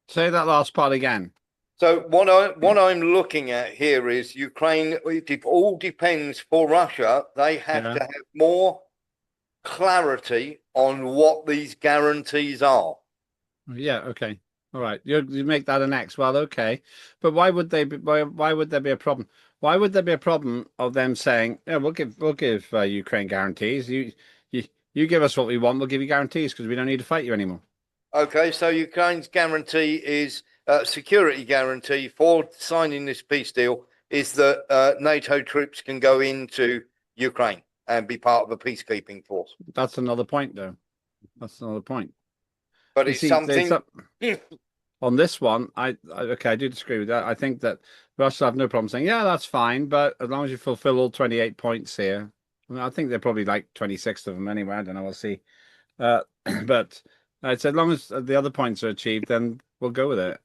Say that last part again. So what I'm looking at here is Ukraine. It all depends for Russia. They have to have more clarity on what these guarantees are. Yeah. Okay. All right. You make that an X. Well, okay. But why would they? Why would there be a problem? Why would there be a problem of them saying, "Yeah, we'll give Ukraine guarantees. You give us what we want. We'll give you guarantees because we don't need to fight you anymore." Okay. So Ukraine's guarantee is security guarantee for signing this peace deal is that NATO troops can go into Ukraine and be part of a peacekeeping force. That's another point, though. That's another point. But it's something. On this one, I do disagree with that. I think that Russia have no problem saying, yeah, that's fine, but as long as you fulfill all 28 points here, I mean, I think they're probably like 26 of them anyway. I don't know. We'll see. But as long as the other points are achieved, then we'll go with it.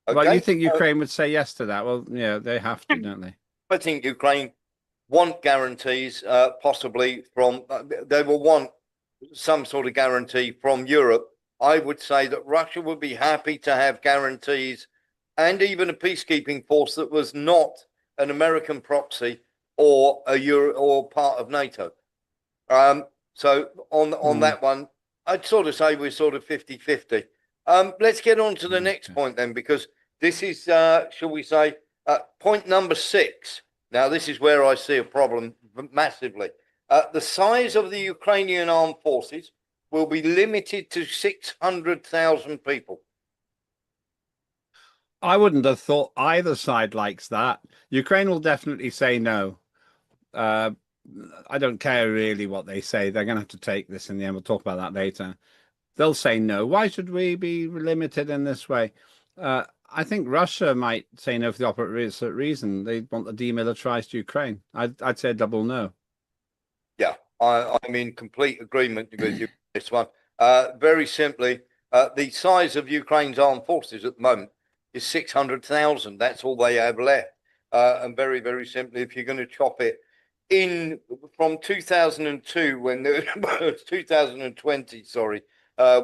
Okay. Well, you think Ukraine would say yes to that? Well, yeah, they have to, don't they? I think Ukraine want guarantees, possibly from. They will want some sort of guarantee from Europe. I would say that Russia would be happy to have guarantees and even a peacekeeping force that was not an American proxy or a Euro or part of NATO. So on that one, I'd sort of say we're sort of 50-50. Let's get on to the next point then, because this is, shall we say, point number 6. Now, this is where I see a problem massively. The size of the Ukrainian armed forces will be limited to 600,000 people. I wouldn't have thought either side likes that. Ukraine will definitely say no. I don't care really what they say. They're going to have to take this in the end. We'll talk about that later. They'll say no. Why should we be limited in this way? I think Russia might say no for the opposite reason. They want to demilitarize Ukraine. I'd say a double no. Yeah, I'm in complete agreement with you on this one. Very simply, the size of Ukraine's armed forces at the moment is 600,000. That's all they have left. And very, very simply, if you're going to chop it in from 2002, when there was 2020, sorry,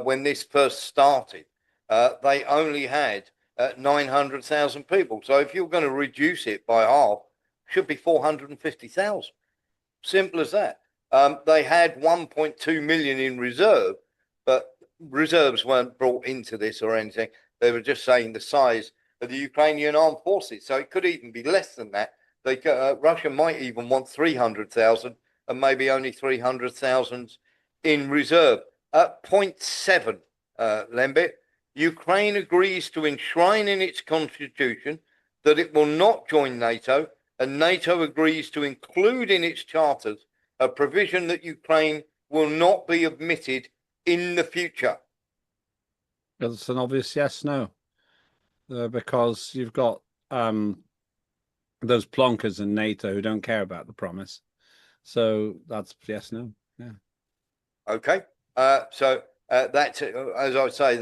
when this first started, they only had 900,000 people. So if you're going to reduce it by half, should be 450,000. Simple as that. They had 1.2 million in reserve, but reserves weren't brought into this or anything. They were just saying the size of the Ukrainian armed forces. So it could even be less than that. Russia might even want 300,000 and maybe only 300,000 in reserve. Point 7, Lembit, Ukraine agrees to enshrine in its constitution that it will not join NATO, and NATO agrees to include in its charters a provision that Ukraine will not be admitted in the future. It's an obvious yes, no, because you've got those plonkers in NATO who don't care about the promise. So that's yes, no, yeah. Okay, so that's as I say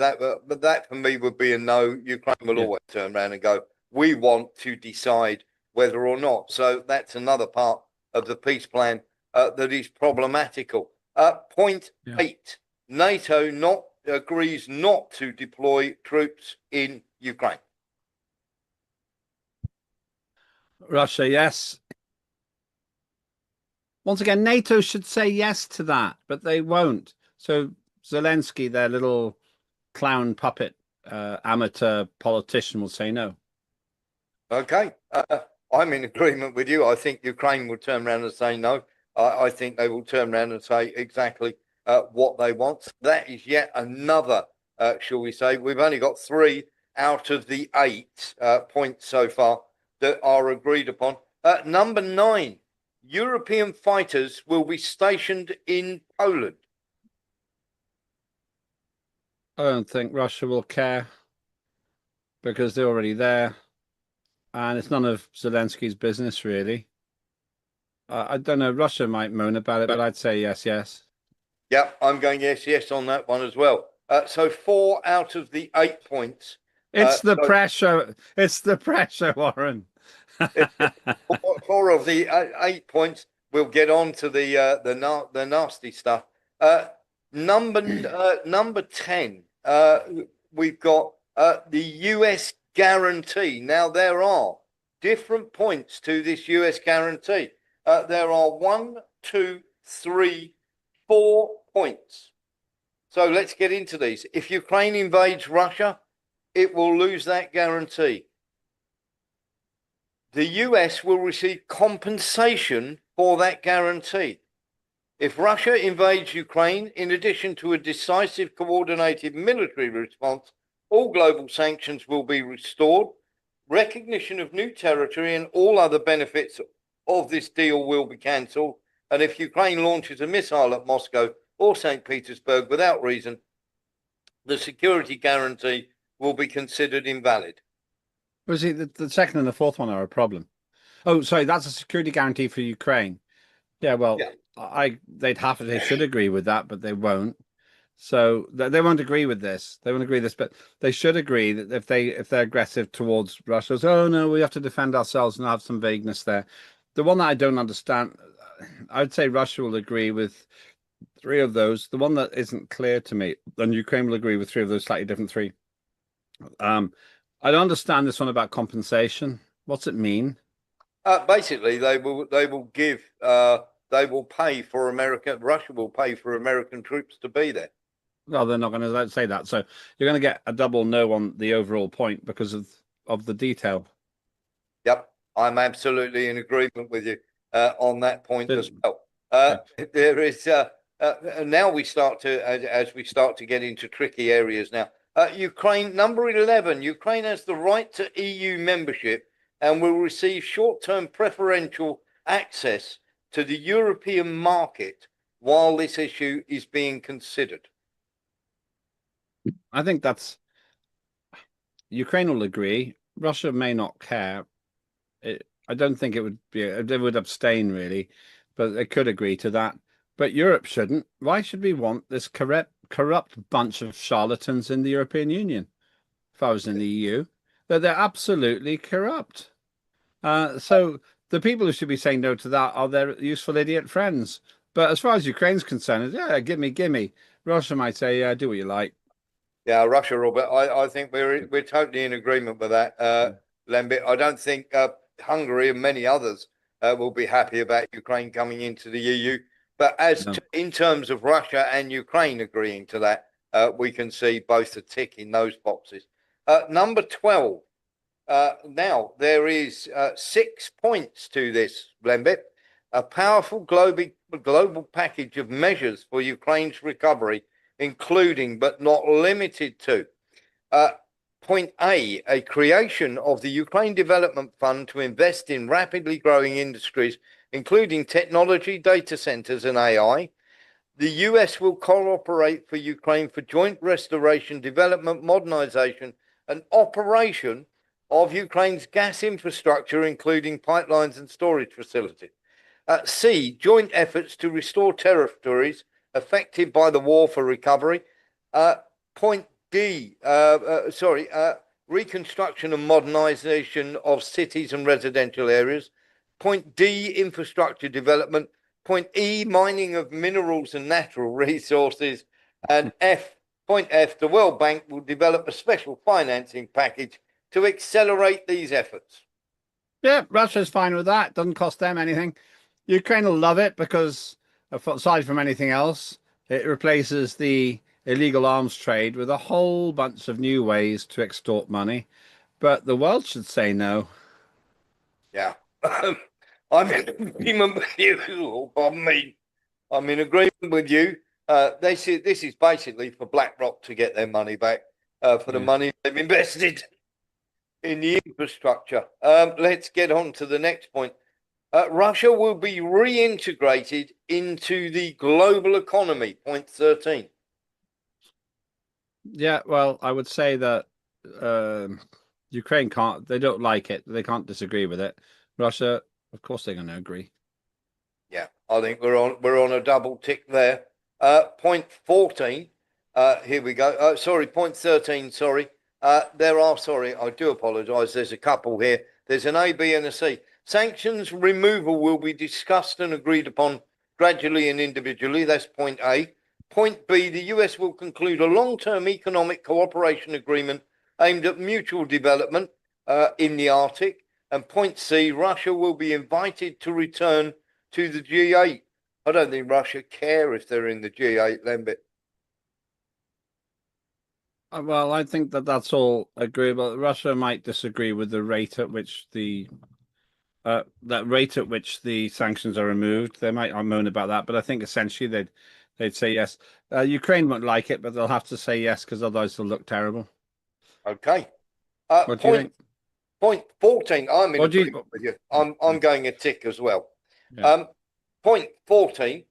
but that for me would be a no. Ukraine will always turn around and go, we want to decide whether or not. So that's another part of the peace plan that is problematical. Point 8, NATO agrees not to deploy troops in Ukraine. Russia, yes. Once again, NATO should say yes to that, but they won't. So Zelensky, their little clown puppet, amateur politician, will say no. Okay. I'm in agreement with you. I think Ukraine will turn around and say no. I think they will turn around and say exactly what they want. That is yet another, shall we say, we've only got 3 out of the 8 points so far that are agreed upon. Number 9, European fighters will be stationed in Poland. I don't think Russia will care because they're already there, and it's none of Zelensky's business, really. I don't know. Russia might moan about it, but I'd say yes, yes. Yep, I'm going yes, yes on that one as well. So 4 out of the 8 points. It's the pressure. It's the pressure, Warren. 4 of the 8 points. We'll get on to the nasty stuff. Number 10. We've got the US guarantee. Now there are different points to this US guarantee. There are 1, 2, 3, 4 points. So let's get into these. If Ukraine invades Russia, it will lose that guarantee. The US will receive compensation for that guarantee. If Russia invades Ukraine, in addition to a decisive coordinated military response, all global sanctions will be restored. Recognition of new territory and all other benefits of this deal will be cancelled. And if Ukraine launches a missile at Moscow or St. Petersburg without reason, the security guarantee will be considered invalid. Was it the second and the fourth one are a problem? Oh, sorry, that's a security guarantee for Ukraine. Yeah, well, yeah. They should agree with that, but they won't. So they won't agree with this. They won't agree with this, but they should agree that if they're aggressive towards Russia, oh no, we have to defend ourselves and have some vagueness there. The one that I don't understand, I would say Russia will agree with 3 of those. The one that isn't clear to me, and Ukraine will agree with 3 of those slightly different 3. I don't understand this one about compensation. What's it mean? Basically, they will pay for Russia will pay for American troops to be there. Well, they're not going to say that. So you're going to get a double no on the overall point because of the detail. Yep, I'm absolutely in agreement with you on that point as well. There is now we start to as we start to get into tricky areas now. Ukraine, number 11. Ukraine has the right to EU membership and will receive short-term preferential access to the European market while this issue is being considered. I think Ukraine will agree. Russia may not care. I don't think it would be. They would abstain really, but they could agree to that. But Europe shouldn't. Why should we want this corrupt bunch of charlatans in the European Union? If I was in the EU, they're absolutely corrupt. So the people who should be saying no to that are their useful idiot friends. But as far as Ukraine's concerned, yeah, gimme. Russia might say, yeah, do what you like. Yeah, Russia, Robert. I think we're totally in agreement with that, Lembit. I don't think Hungary and many others will be happy about Ukraine coming into the EU. But in terms of Russia and Ukraine agreeing to that, we can see both a tick in those boxes. Number 12. Now, there is 6 points to this, Lembit. A powerful global package of measures for Ukraine's recovery, including but not limited to point A creation of the Ukraine Development Fund to invest in rapidly growing industries, including technology, data centers, and AI. The US will cooperate for Ukraine for joint restoration, development, modernization, and operation of Ukraine's gas infrastructure, including pipelines and storage facilities. C, joint efforts to restore territories affected by the war for recovery. Point D, reconstruction and modernization of cities and residential areas. Point D, infrastructure development. Point E, mining of minerals and natural resources. And point F, the World Bank will develop a special financing package to accelerate these efforts. Yeah, Russia's fine with that. Doesn't cost them anything. Ukraine will love it because, aside from anything else, it replaces the illegal arms trade with a whole bunch of new ways to extort money. But the world should say no. Yeah. I'm in agreement with you. Pardon me. I'm in agreement with you. This is basically for BlackRock to get their money back for the money they've invested in the infrastructure. Let's get on to the next point. Russia will be reintegrated into the global economy. Point 13. Yeah, well, I would say that Ukraine can't. They don't like it. They can't disagree with it. Russia, of course, they're going to agree. Yeah, I think we're on a double tick there. Point 14. Here we go. Sorry, point 13. Sorry. Sorry, I do apologise. There's a couple here. There's an A, B, and a C. Sanctions removal will be discussed and agreed upon gradually and individually. That's point A. Point B, the US will conclude a long-term economic cooperation agreement aimed at mutual development in the Arctic. And point C, Russia will be invited to return to the G8. I don't think Russia care if they're in the G8, Lembit. Well, I think that that's all agreeable. Russia might disagree with the rate at which the sanctions are removed. They might moan about that, but I think essentially they'd say yes. Ukraine won't like it, but they'll have to say yes because otherwise they'll look terrible. Okay. What do you think? Point 14. I'm in agreement with you. I'm going a tick as well. Yeah. Point 14.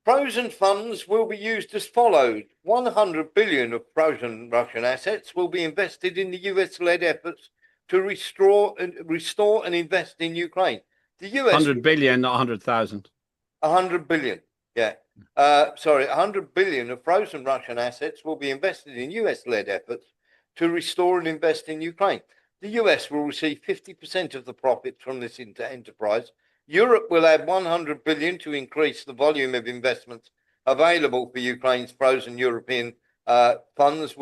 Frozen funds will be used as follows. 100 billion of frozen Russian assets will be invested in the US-led efforts to restore and invest in Ukraine. The US 100 billion, not 100,000. 100 billion. Yeah. 100 billion of frozen Russian assets will be invested in US-led efforts to restore and invest in Ukraine. The US will receive 50% of the profits from this enterprise. Europe will add 100 billion to increase the volume of investments available for Ukraine's frozen European funds.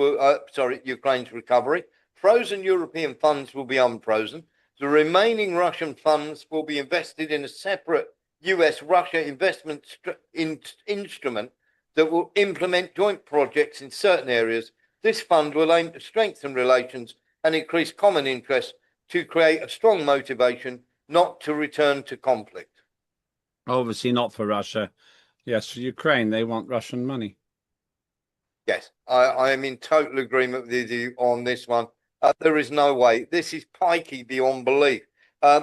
Ukraine's recovery. Frozen European funds will be unfrozen. The remaining Russian funds will be invested in a separate US-Russia investment instrument that will implement joint projects in certain areas. This fund will aim to strengthen relations and increase common interests to create a strong motivation not to return to conflict. Obviously not for Russia. Yes, for Ukraine, they want Russian money. Yes, I am in total agreement with you on this one. There is no way. This is pikey beyond belief.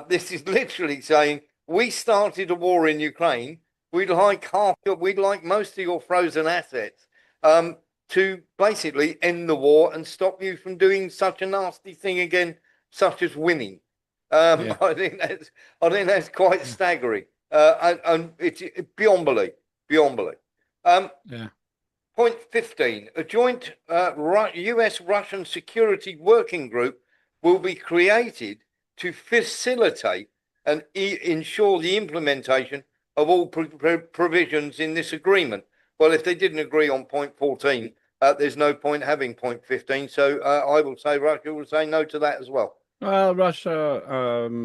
This is literally saying, we started a war in Ukraine. We'd like most of your frozen assets to basically end the war and stop you from doing such a nasty thing again, such as winning. Yeah. I think that's quite staggering. And it's beyond belief. Beyond belief. Yeah. Point 15. A joint US-Russian security working group will be created to facilitate and ensure the implementation of all provisions in this agreement. Well, if they didn't agree on point 14, there's no point having point 15. So I will say Russia will say no to that as well. Well, Russia,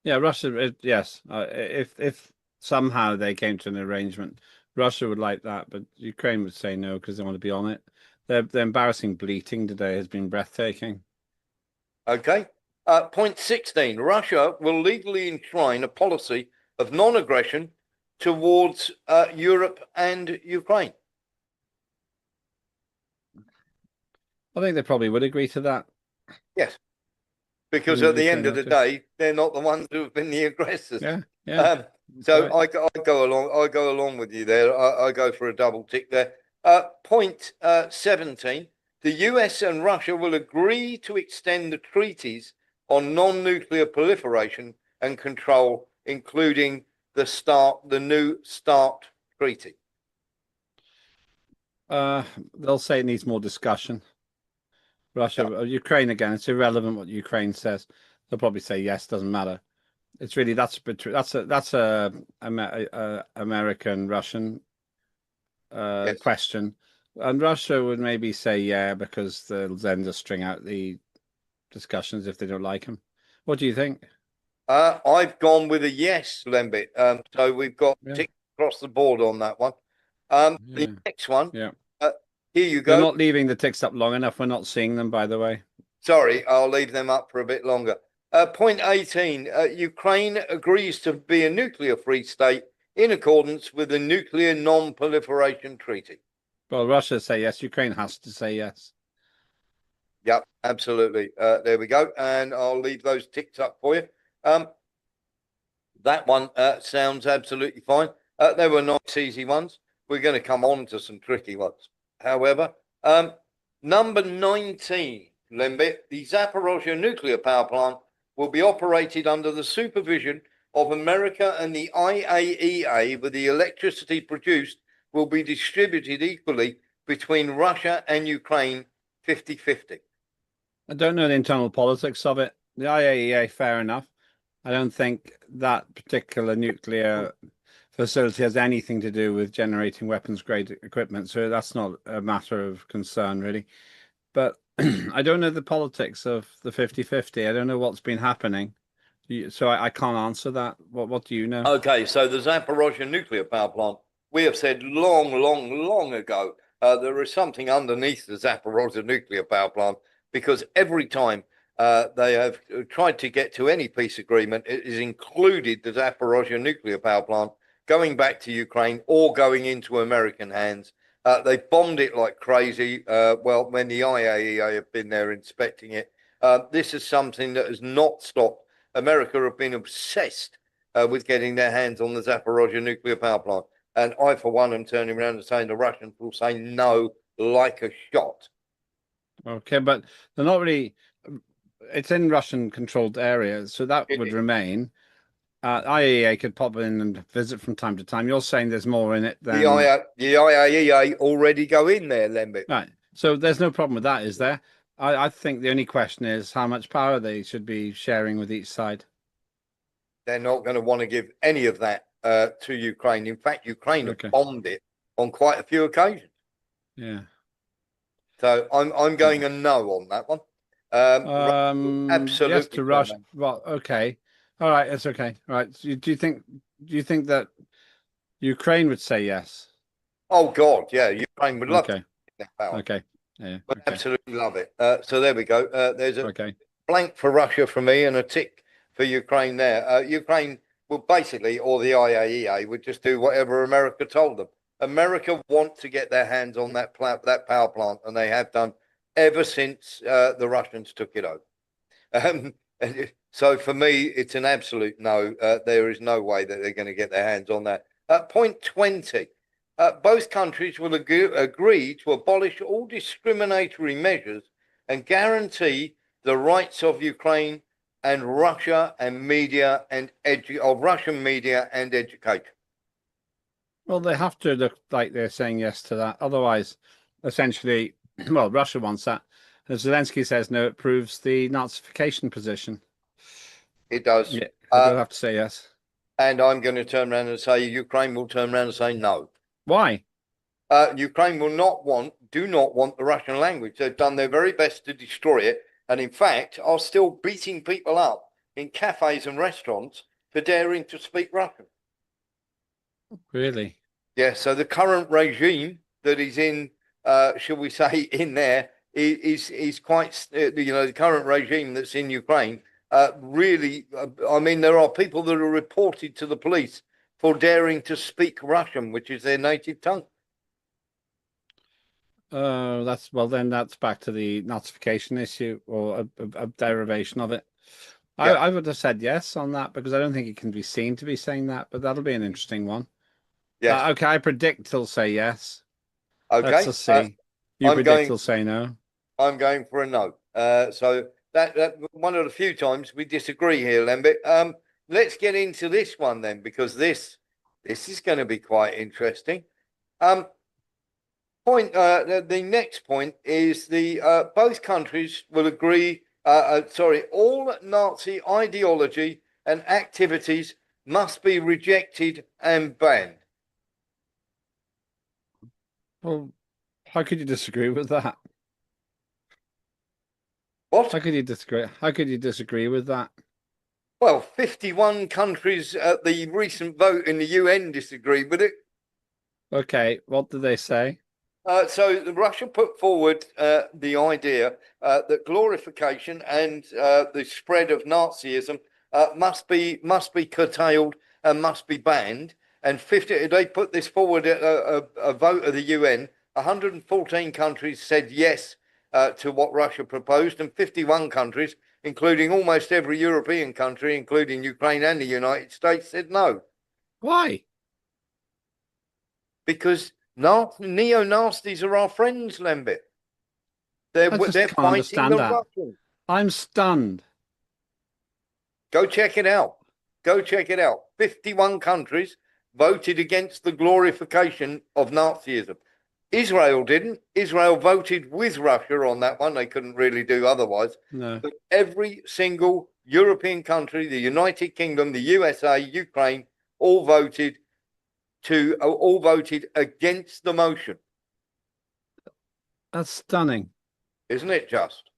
yeah, Russia, yes. If somehow they came to an arrangement, Russia would like that, but Ukraine would say no because they want to be on it. The embarrassing bleating today has been breathtaking. Okay. Point 16. Russia will legally enshrine a policy of non-aggression towards Europe and Ukraine. I think they probably would agree to that. Yes. Because at the end of the day, they're not the ones who have been the aggressors. Yeah, yeah. So right. I go along with you there. I go for a double tick there. Point 17. The US and Russia will agree to extend the treaties on non-nuclear proliferation and control, including the New START treaty. They'll say it needs more discussion. Russia, Ukraine again. It's irrelevant what Ukraine says. They'll probably say yes. Doesn't matter. It's really that's a American Russian question, and Russia would maybe say yeah because they'll then just string out the discussions if they don't like them. What do you think? I've gone with a yes, Lembit. So we've got tick across the board on that one. The next one. Yeah. Here you go. You're not leaving the ticks up long enough. We're not seeing them, by the way. Sorry, I'll leave them up for a bit longer. Point 18. Ukraine agrees to be a nuclear-free state in accordance with the Nuclear Non-Proliferation Treaty. Well, Russia say yes. Ukraine has to say yes. Yep, absolutely. There we go. And I'll leave those ticks up for you. That one sounds absolutely fine. They were nice, easy ones. We're going to come on to some tricky ones. However, Number 19, Lembit, the Zaporozhye nuclear power plant will be operated under the supervision of America and the IAEA, where the electricity produced will be distributed equally between Russia and Ukraine 50-50. I don't know the internal politics of it. The IAEA, fair enough. I don't think that particular nuclear facility has anything to do with generating weapons-grade equipment, so that's not a matter of concern, really. But I don't know the politics of the 50-50. I don't know what's been happening, so I can't answer that. What do you know? Okay, so the Zaporozhye nuclear power plant, we have said long ago, there is something underneath the Zaporozhye nuclear power plant, because every time they have tried to get to any peace agreement, it has included the Zaporozhye nuclear power plant going back to Ukraine or going into American hands. They bombed it like crazy. Well, when the IAEA have been there inspecting it, this is something that has not stopped. America have been obsessed with getting their hands on the Zaporozhye nuclear power plant. And I, for one, am turning around and saying the Russians will say no like a shot. Okay, but they're not really. It's in Russian-controlled areas, so that would remain. IAEA could pop in and visit from time to time. You're saying there's more in it than the IAEA already go in there, Lembit. Right. So there's no problem with that, is there? I think the only question is how much power they should be sharing with each side. They're not going to want to give any of that to Ukraine. In fact, Ukraine have bombed it on quite a few occasions. Yeah. So I'm going a no on that one. Absolutely. Yes to Russia. Well, okay. All right, it's okay. All right. So do you think that Ukraine would say yes? Oh God, yeah. Ukraine would love to. Okay. Yeah. Would absolutely love it. So there we go. There's a blank for Russia for me and a tick for Ukraine there. Ukraine will basically, or the IAEA, would just do whatever America told them. America want to get their hands on that power plant, and they have done ever since the Russians took it over. So for me, it's an absolute no. There is no way that they're going to get their hands on that. Point 20. Both countries will agree to abolish all discriminatory measures and guarantee the rights of Ukraine and Russia and media and Russian media and education. Well, they have to look like they're saying yes to that. Otherwise, essentially, well, Russia wants that. As Zelensky says no, it proves the Nazification position. It does. Yeah, they'll have to say yes. And I'm going to turn around and say Ukraine will turn around and say no. Why? Ukraine do not want the Russian language. They've done their very best to destroy it, and in fact are still beating people up in cafes and restaurants for daring to speak Russian. Really? Yeah. So the current regime that is in, shall we say, in there is quite, the current regime that's in Ukraine. Really, I mean, there are people that are reported to the police for daring to speak Russian, which is their native tongue. That's back to the Nazification issue, or a derivation of it. Yeah. I would have said yes on that, because I don't think it can be seen to be saying that, but that'll be an interesting one. Yes. Okay, I predict he'll say yes. Okay. Let's just see. You predict he'll say no. I'm going for a no. So that one of the few times we disagree here, Lembit. Let's get into this one then, because this is going to be quite interesting. The next point is both countries will agree. All Nazi ideology and activities must be rejected and banned. Well, how could you disagree with that? What? How could you disagree? How could you disagree with that? Well, 51 countries at the recent vote in the UN disagreed with it. Okay, what did they say? So Russia put forward the idea that glorification and the spread of Nazism must be curtailed and must be banned. And they put this forward at a vote of the UN. 114 countries said yes to what Russia proposed, and 51 countries, including almost every European country, including Ukraine and the United States, said no. Why? Because neo-Nazis are our friends, Lembit. I just They're can't fighting understand the that. Russians. I'm stunned. Go check it out. Go check it out. 51 countries voted against the glorification of Nazism. Israel didn't. Israel voted with Russia on that one. They couldn't really do otherwise. No. But every single European country, the United Kingdom, the USA, Ukraine, all voted against the motion. That's stunning. Isn't it just?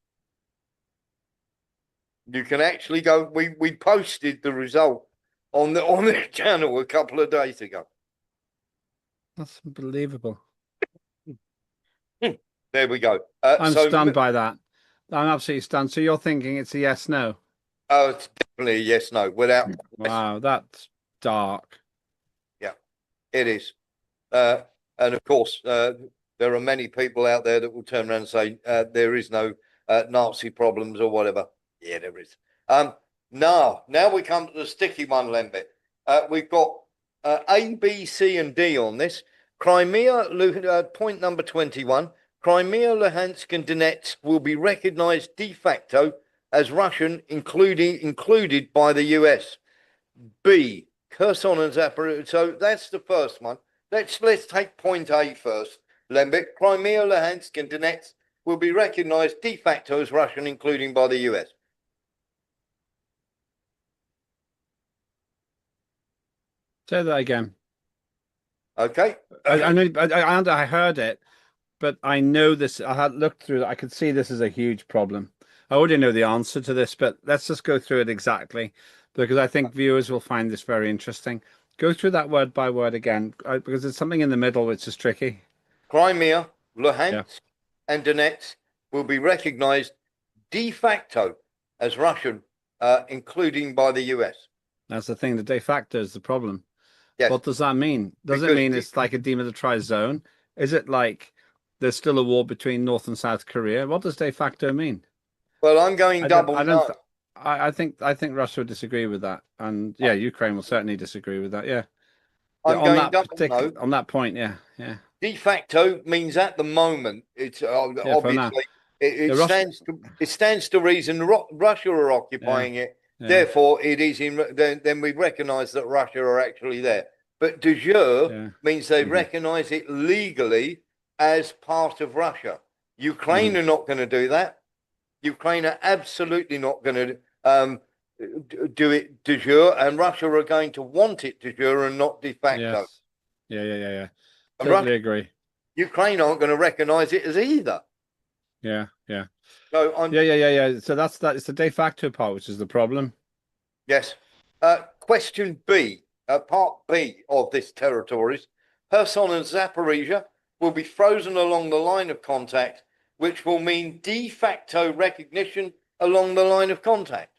You can actually go. We posted the result on the channel a couple of days ago. That's unbelievable. There we go. I'm stunned by that. I'm absolutely stunned. So you're thinking it's a yes, no? Oh, it's definitely a yes, no. Without wow, that's dark. Yeah, it is. And of course, there are many people out there that will turn around and say there is no Nazi problems or whatever. Yeah, there is. Now we come to the sticky one, Lembit. We've got A, B, C, and D on this. Crimea, point number 21. Crimea, Luhansk, and Donetsk will be recognized de facto as Russian, included by the US. B, Kherson and Zaporizhia. So that's the first one. Let's take point A first. Lembit, Crimea, Luhansk, and Donetsk will be recognized de facto as Russian, including by the US. Say that again. Okay. I heard it, but I know this. I had looked through it. I could see this is a huge problem. I already know the answer to this, but let's just go through it exactly, because I think viewers will find this very interesting. Go through that word by word again, because there's something in the middle which is tricky. Crimea, Luhansk, and Donetsk will be recognized de facto as Russian, including by the US. That's the thing. The de facto is the problem. Yes. What does that mean? Does it mean it's like a demilitarized zone? Is it like there's still a war between North and South Korea? What does de facto mean? Well, I'm going double no. I think Russia would disagree with that, and yeah, Ukraine will certainly disagree with that. Yeah, I'm going double no on that point. Yeah. De facto means at the moment it's obviously it stands to reason Russia are occupying it. Therefore, it is then we recognise that Russia are actually there. But de jure means they recognise it legally as part of Russia. Ukraine are not going to do that. Ukraine are absolutely not going to do it de jure, and Russia are going to want it de jure and not de facto. Yes. Yeah. Totally agree. Ukraine aren't going to recognise it as either. Yeah. So So that's that. It's the de facto part, which is the problem. Yes. Question B, part B of this territories. Kherson and Zaporizhia will be frozen along the line of contact, which will mean de facto recognition along the line of contact.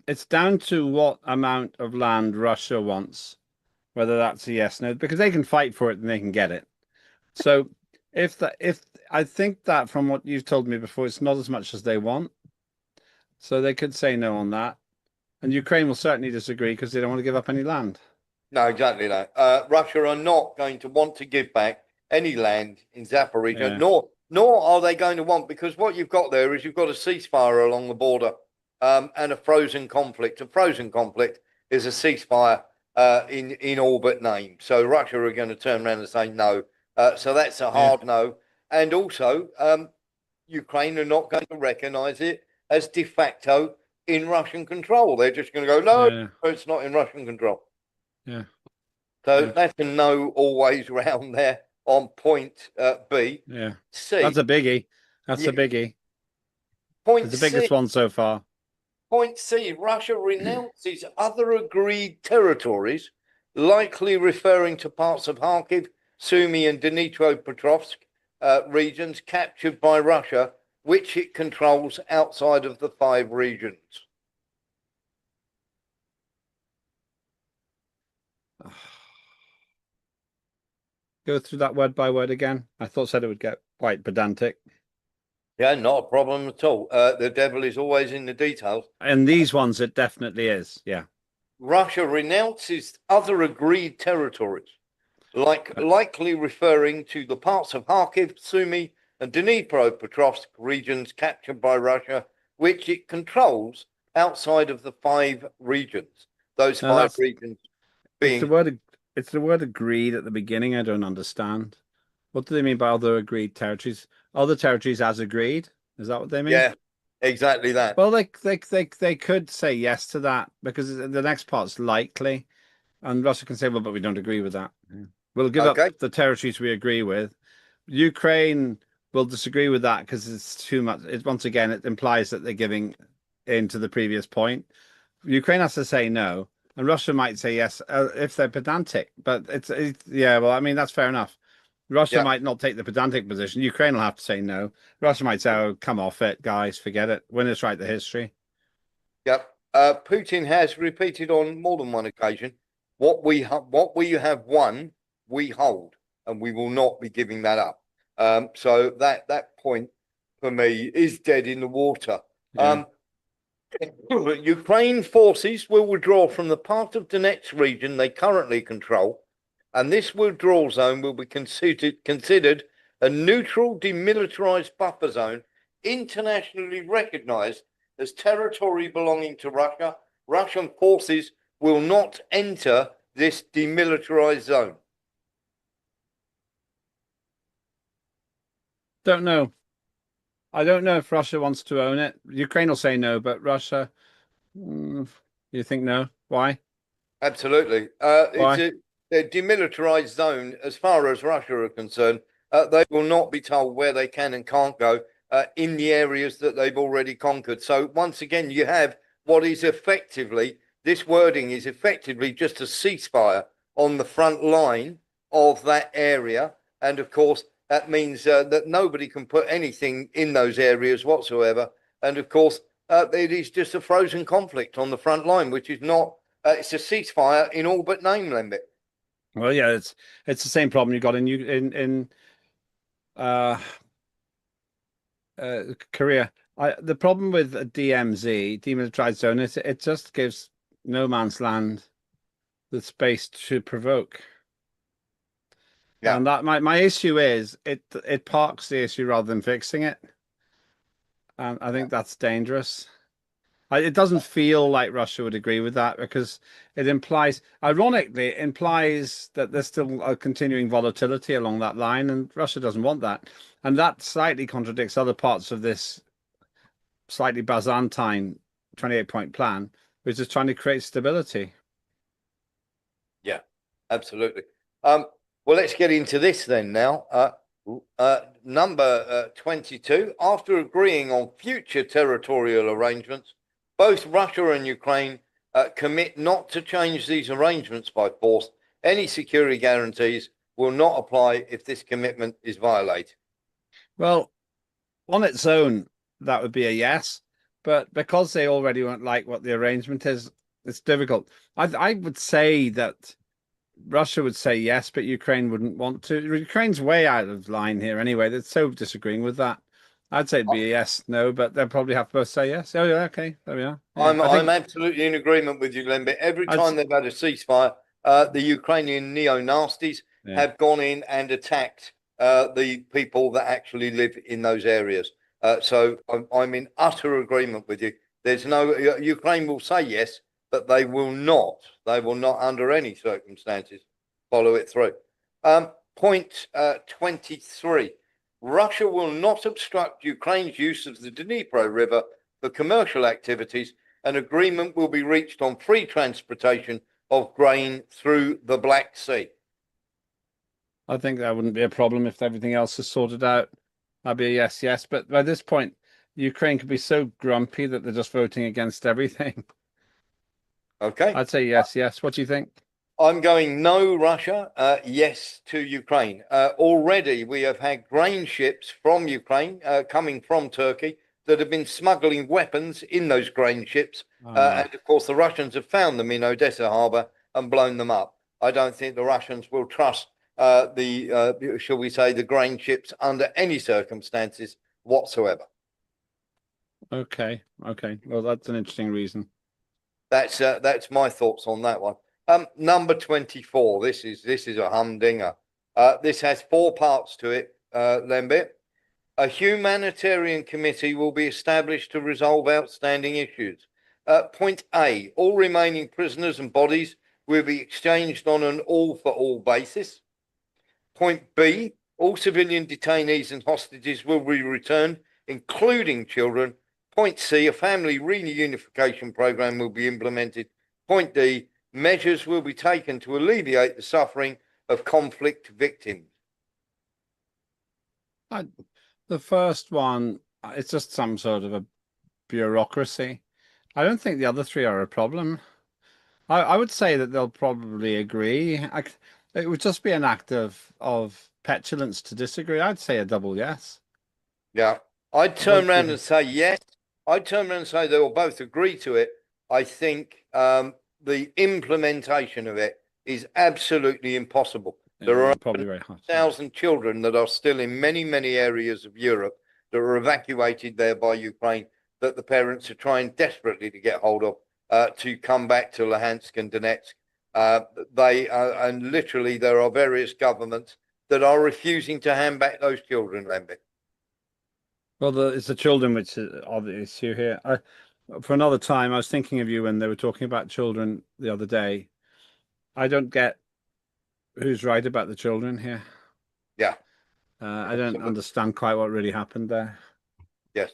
It's down to what amount of land Russia wants, whether that's a yes, no, because they can fight for it and they can get it. So if I think that from what you've told me before, it's not as much as they want. So they could say no on that. And Ukraine will certainly disagree because they don't want to give up any land. No, exactly that. Russia are not going to want to give back any land in Zaporizhia, nor are they going to want, because what you've got there is you've got a ceasefire along the border and a frozen conflict. A frozen conflict is a ceasefire in all but name. So Russia are going to turn around and say no. So that's a hard no. And also, Ukraine are not going to recognize it as de facto in Russian control. They're just going to go, no, it's not in Russian control. Yeah. So that's a no always round there on point B. Yeah. C. That's a biggie. That's a biggie. Point it's the biggest one so far. Point C. Russia renounces other agreed territories, likely referring to parts of Kharkiv, Sumy, and Dnipropetrovsk regions captured by Russia, which it controls outside of the 5 regions. Go through that word by word again. I said it would get quite pedantic. Yeah, not a problem at all. The devil is always in the details. And these ones, it definitely is. Yeah. Russia renounces other agreed territories, likely referring to the parts of Kharkiv, Sumy, and Dnipropetrovsk regions captured by Russia, which it controls outside of the 5 regions. Those No, 5 regions being it's the word agreed at the beginning. I don't understand. What do they mean by other agreed territories? Other territories as agreed? Is that what they mean? yeah, exactly that. Well, they could say yes to that because the next part's likely, and Russia can say, well, but we don't agree with that. We'll give up the territories we agree with. Ukraine will disagree with that because it's too much. Once again, it implies that they're giving in to the previous point. Ukraine has to say no, and Russia might say yes if they're pedantic. But yeah, well, I mean, that's fair enough. Russia might not take the pedantic position. Ukraine will have to say no. Russia might say, oh, come off it, guys, forget it. Winners write the history. Yep. Putin has repeated on more than one occasion, what we have won, we hold, and we will not be giving that up. So that point for me is dead in the water. Yeah. Ukraine forces will withdraw from the part of Donetsk region they currently control, and this withdrawal zone will be considered a neutral demilitarized buffer zone, internationally recognized as territory belonging to Russia. Russian forces will not enter this demilitarized zone. Don't know. I don't know if Russia wants to own it. Ukraine will say no, but Russia, you think no? Why? Absolutely. Why? It's a demilitarized zone as far as Russia are concerned. They will not be told where they can and can't go in the areas that they've already conquered. So once again, you have what is effectively, this wording is effectively just a ceasefire on the front line of that area. And of course, that means that nobody can put anything in those areas whatsoever. And of course, it is just a frozen conflict on the front line, which is not, it's a ceasefire in all but name, Lembit. Well, yeah, it's the same problem you got in Korea. The problem with a DMZ, demilitarized zone, is it just gives no man's land the space to provoke. Yeah. And that my issue is it parks the issue rather than fixing it. And I think that's dangerous. It doesn't feel like Russia would agree with that because it implies, ironically, it implies that there's still a continuing volatility along that line, and Russia doesn't want that. And that slightly contradicts other parts of this slightly Byzantine 28-point plan, which is trying to create stability. Yeah, absolutely. Well, let's get into this then now. Number 22, after agreeing on future territorial arrangements, both Russia and Ukraine commit not to change these arrangements by force. Any security guarantees will not apply if this commitment is violated. Well, on its own, that would be a yes. But because they already won't like what the arrangement is, it's difficult. I would say that Russia would say yes, but Ukraine wouldn't want to. Ukraine's way out of line here anyway. They're so disagreeing with that. I'd say it'd be a yes, no, but they'll probably have to both say yes. Oh, yeah, okay, there we are. Yeah, I'm absolutely in agreement with you, Len, but every time they've had a ceasefire, the Ukrainian neo-nasties have gone in and attacked the people that actually live in those areas. So I'm in utter agreement with you. There's no, Ukraine will say yes, but they will not under any circumstances follow it through. Point 23. Russia will not obstruct Ukraine's use of the Dnipro River for commercial activities. An agreement will be reached on free transportation of grain through the Black Sea. I think that wouldn't be a problem if everything else is sorted out. That'd be a yes. But by this point, Ukraine could be so grumpy that they're just voting against everything. Okay. I'd say yes. What do you think? I'm going no Russia, yes to Ukraine. Already we have had grain ships from Ukraine coming from Turkey that have been smuggling weapons in those grain ships. And of course, the Russians have found them in Odessa harbour and blown them up. I don't think the Russians will trust shall we say, the grain ships under any circumstances whatsoever. Okay. Well, that's an interesting reason. That's my thoughts on that one. Number 24. This is a humdinger. This has four parts to it, Lembit. A humanitarian committee will be established to resolve outstanding issues. Point A, all remaining prisoners and bodies will be exchanged on an all-for-all basis. Point B, all civilian detainees and hostages will be returned, including children. Point C, a family reunification program will be implemented. Point D, measures will be taken to alleviate the suffering of conflict victims. The first one, it's just some sort of a bureaucracy. I don't think the other three are a problem. I would say that they'll probably agree. It would just be an act of petulance to disagree. I'd say a double yes. Yeah, I'd turn around and say yes. I'd turn around and say they will both agree to it. I think the implementation of it is absolutely impossible. There are probably very hard. 1,000 children that are still in many, many areas of Europe that were evacuated there by Ukraine that the parents are trying desperately to get hold of to come back to Luhansk and Donetsk. And literally there are various governments that are refusing to hand back those children, Lembit. Well, it's the children which are the issue here. For another time, I was thinking of you when they were talking about children the other day. I don't get who's right about the children here. Yeah. I don't understand quite what really happened there. Yes.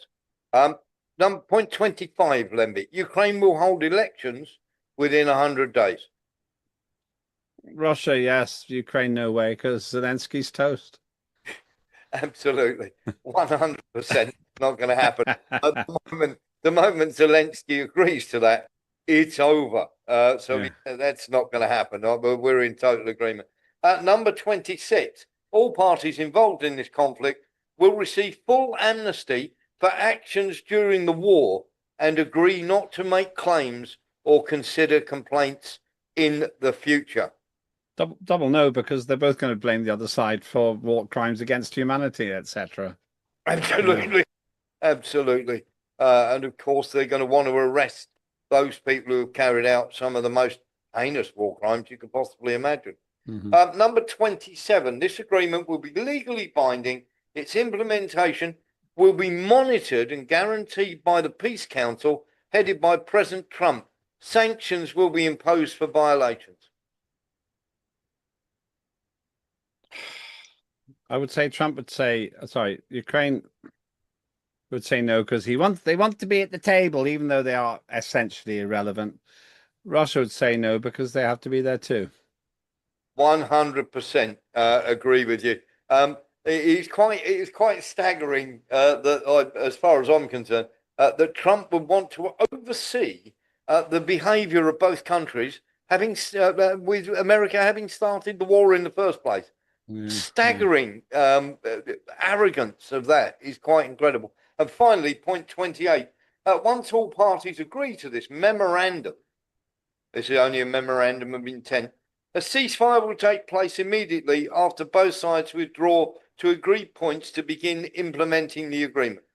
Number point 25, Lembit. Ukraine will hold elections within 100 days. Russia, yes. Ukraine, no way, because Zelensky's toast. Absolutely. 100% not going to happen. At the moment Zelensky agrees to that, it's over. That's not going to happen. We're in total agreement. Number 26, all parties involved in this conflict will receive full amnesty for actions during the war and agree not to make claims or consider complaints in the future. Double no, because they're both going to blame the other side for war crimes against humanity, etc. Absolutely. Absolutely. And of course, they're going to want to arrest those people who have carried out some of the most heinous war crimes you could possibly imagine. Number 27, this agreement will be legally binding. Its implementation will be monitored and guaranteed by the Peace Council, headed by President Trump. Sanctions will be imposed for violations. I would say Trump would say, sorry, Ukraine would say no because they want to be at the table, even though they are essentially irrelevant. Russia would say no because they have to be there too. 100% agree with you. It is quite staggering that, as far as I'm concerned, that Trump would want to oversee the behaviour of both countries, with America having started the war in the first place. Staggering arrogance of that is quite incredible. And finally, point 28, once all parties agree to this memorandum, this is only a memorandum of intent, a ceasefire will take place immediately after both sides withdraw to agreed points to begin implementing the agreement.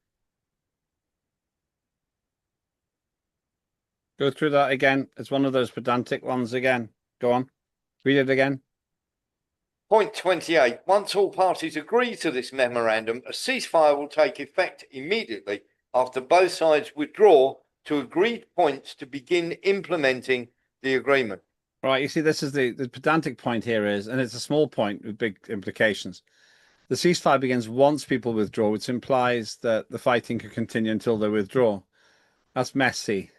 Go through that again. It's one of those pedantic ones again. Go on. Read it again. Point 28. Once all parties agree to this memorandum, a ceasefire will take effect immediately after both sides withdraw to agreed points to begin implementing the agreement. Right, you see, this is the pedantic point here is, and it's a small point with big implications. The ceasefire begins once people withdraw, which implies that the fighting can continue until they withdraw. That's messy.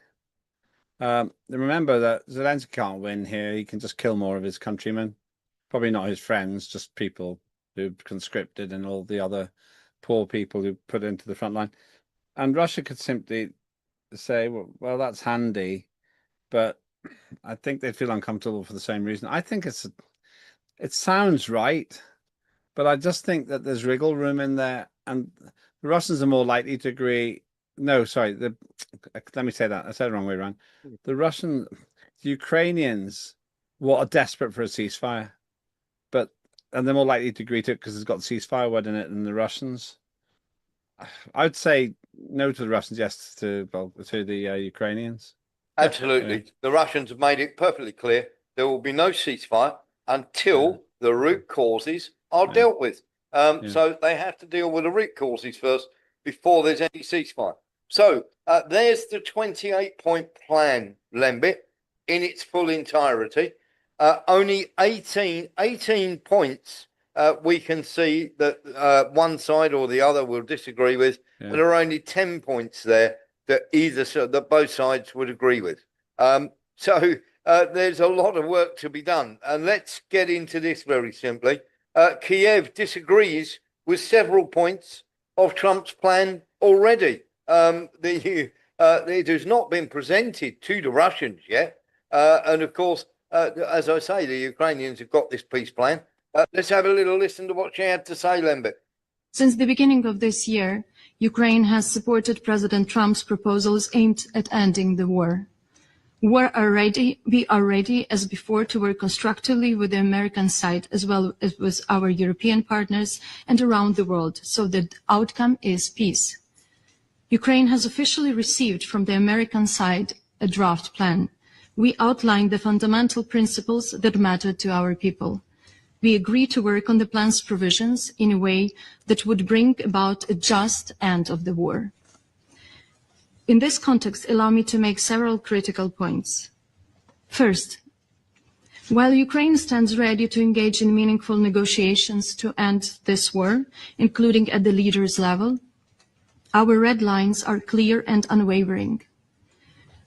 Remember that Zelensky can't win here. He can just kill more of his countrymen. Probably not his friends, just people who conscripted and all the other poor people who put into the front line. And Russia could simply say, well, that's handy, but I think they feel uncomfortable for the same reason. I think it sounds right, but I just think that there's wriggle room in there, and the Russians are more likely to agree. No, sorry, let me say that. I said it the wrong way around. The Ukrainians are desperate for a ceasefire, and they're more likely to agree to it because it's got the ceasefire word in it than the Russians. I would say no to the Russians, yes to the Ukrainians. Absolutely. The Russians have made it perfectly clear there will be no ceasefire until the root causes are dealt with. So they have to deal with the root causes first before there's any ceasefire. So there's the 28-point plan, Lembit, in its full entirety. Only 18 points we can see that one side or the other will disagree with, and there are only 10 points there that both sides would agree with. So there's a lot of work to be done. And let's get into this very simply. Kiev disagrees with several points of Trump's plan already. It has not been presented to the Russians yet. And of course, as I say, the Ukrainians have got this peace plan. Let's have a little listen to what she had to say, Lembit. Since the beginning of this year, Ukraine has supported President Trump's proposals aimed at ending the war. We are ready as before to work constructively with the American side as well as with our European partners and around the world so that the outcome is peace. Ukraine has officially received from the American side a draft plan. We outlined the fundamental principles that matter to our people. We agree to work on the plan's provisions in a way that would bring about a just end of the war. In this context, allow me to make several critical points. First, while Ukraine stands ready to engage in meaningful negotiations to end this war, including at the leaders' level, our red lines are clear and unwavering.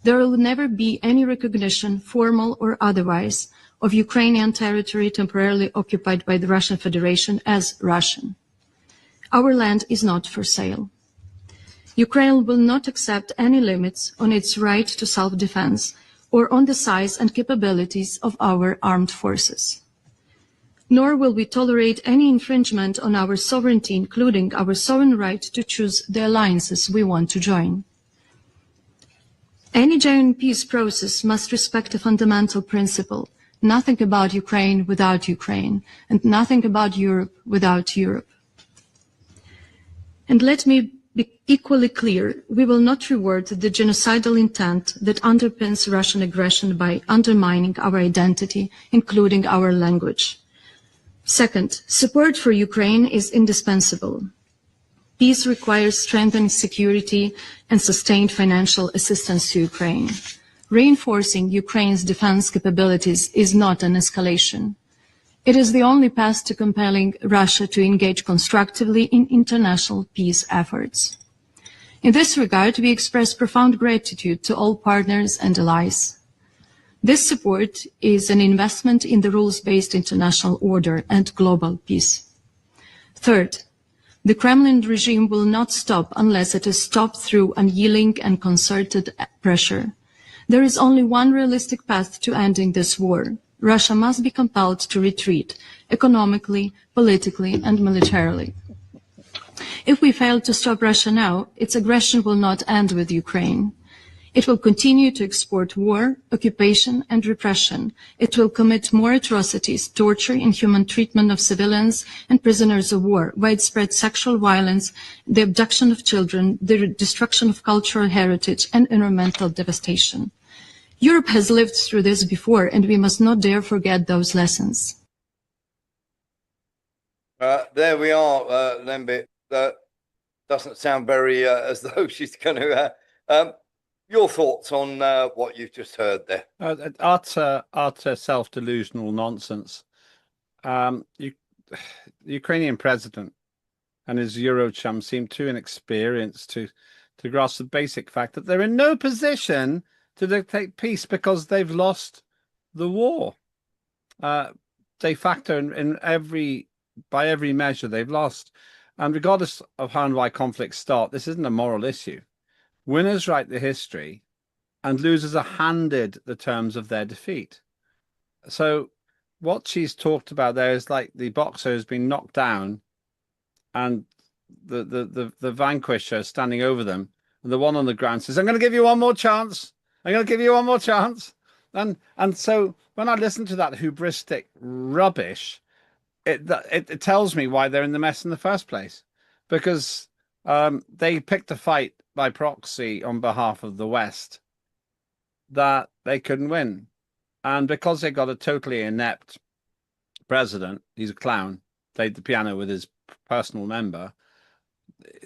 There will never be any recognition, formal or otherwise, of Ukrainian territory temporarily occupied by the Russian Federation as Russian. Our land is not for sale. Ukraine will not accept any limits on its right to self-defense or on the size and capabilities of our armed forces. Nor will we tolerate any infringement on our sovereignty, including our sovereign right to choose the alliances we want to join. Any genuine peace process must respect a fundamental principle: nothing about Ukraine without Ukraine, and nothing about Europe without Europe. And let me be equally clear, we will not reward the genocidal intent that underpins Russian aggression by undermining our identity, including our language. Second, support for Ukraine is indispensable. Peace requires strengthened security and sustained financial assistance to Ukraine. Reinforcing Ukraine's defense capabilities is not an escalation. It is the only path to compelling Russia to engage constructively in international peace efforts. In this regard, we express profound gratitude to all partners and allies. This support is an investment in the rules-based international order and global peace. Third, the Kremlin regime will not stop unless it is stopped through unyielding and concerted pressure. There is only one realistic path to ending this war. Russia must be compelled to retreat, economically, politically, and militarily. If we fail to stop Russia now, its aggression will not end with Ukraine. It will continue to export war, occupation, and repression. It will commit more atrocities, torture, inhuman treatment of civilians and prisoners of war, widespread sexual violence, the abduction of children, the destruction of cultural heritage, and environmental devastation. Europe has lived through this before, and we must not dare forget those lessons. There we are, Lembit. That doesn't sound very as though she's going to... your thoughts on what you've just heard there? Utter self-delusional nonsense. The Ukrainian president and his Euro chum seem too inexperienced to grasp the basic fact that they're in no position to dictate peace because they've lost the war. De facto, by every measure, they've lost. And regardless of how and why conflicts start, this isn't a moral issue. Winners write the history and losers are handed the terms of their defeat. So what she's talked about there is like the boxer has been knocked down and the vanquisher is standing over them, and the one on the ground says, I'm going to give you one more chance. I'm going to give you one more chance. And so when I listen to that hubristic rubbish, it tells me why they're in the mess in the first place, because they picked a fight by proxy on behalf of the West. that they couldn't win. And because they got a totally inept president, he's a clown, played the piano with his personal member,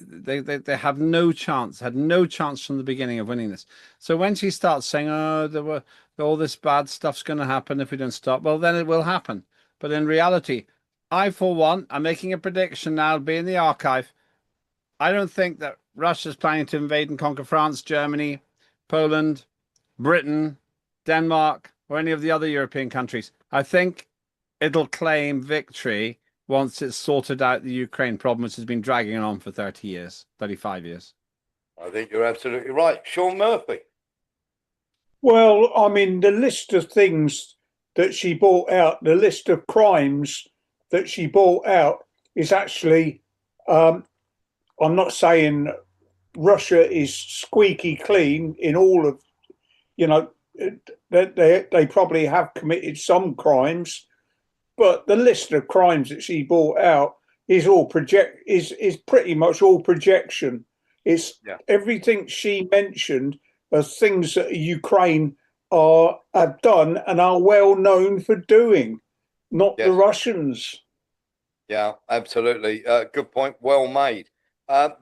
they have no chance, had no chance from the beginning of winning this. So when she starts saying, oh, all this bad stuff's going to happen if we don't stop, well, then it will happen. But in reality, I, for one, I'm making a prediction now, it'll be in the archive. I don't think that Russia's planning to invade and conquer France, Germany, Poland, Britain, Denmark, or any of the other European countries. I think it'll claim victory once it's sorted out the Ukraine problem, which has been dragging on for 30 years, 35 years. I think you're absolutely right. Sean Murphy. Well, I mean, the list of things that she brought out, the list of crimes that she brought out is actually, I'm not saying Russia is squeaky clean in all of, they probably have committed some crimes, but the list of crimes that she brought out is pretty much all projection. It's everything she mentioned are things that Ukraine have done and are well known for doing, not the Russians. Yeah, absolutely. Good point. Well made.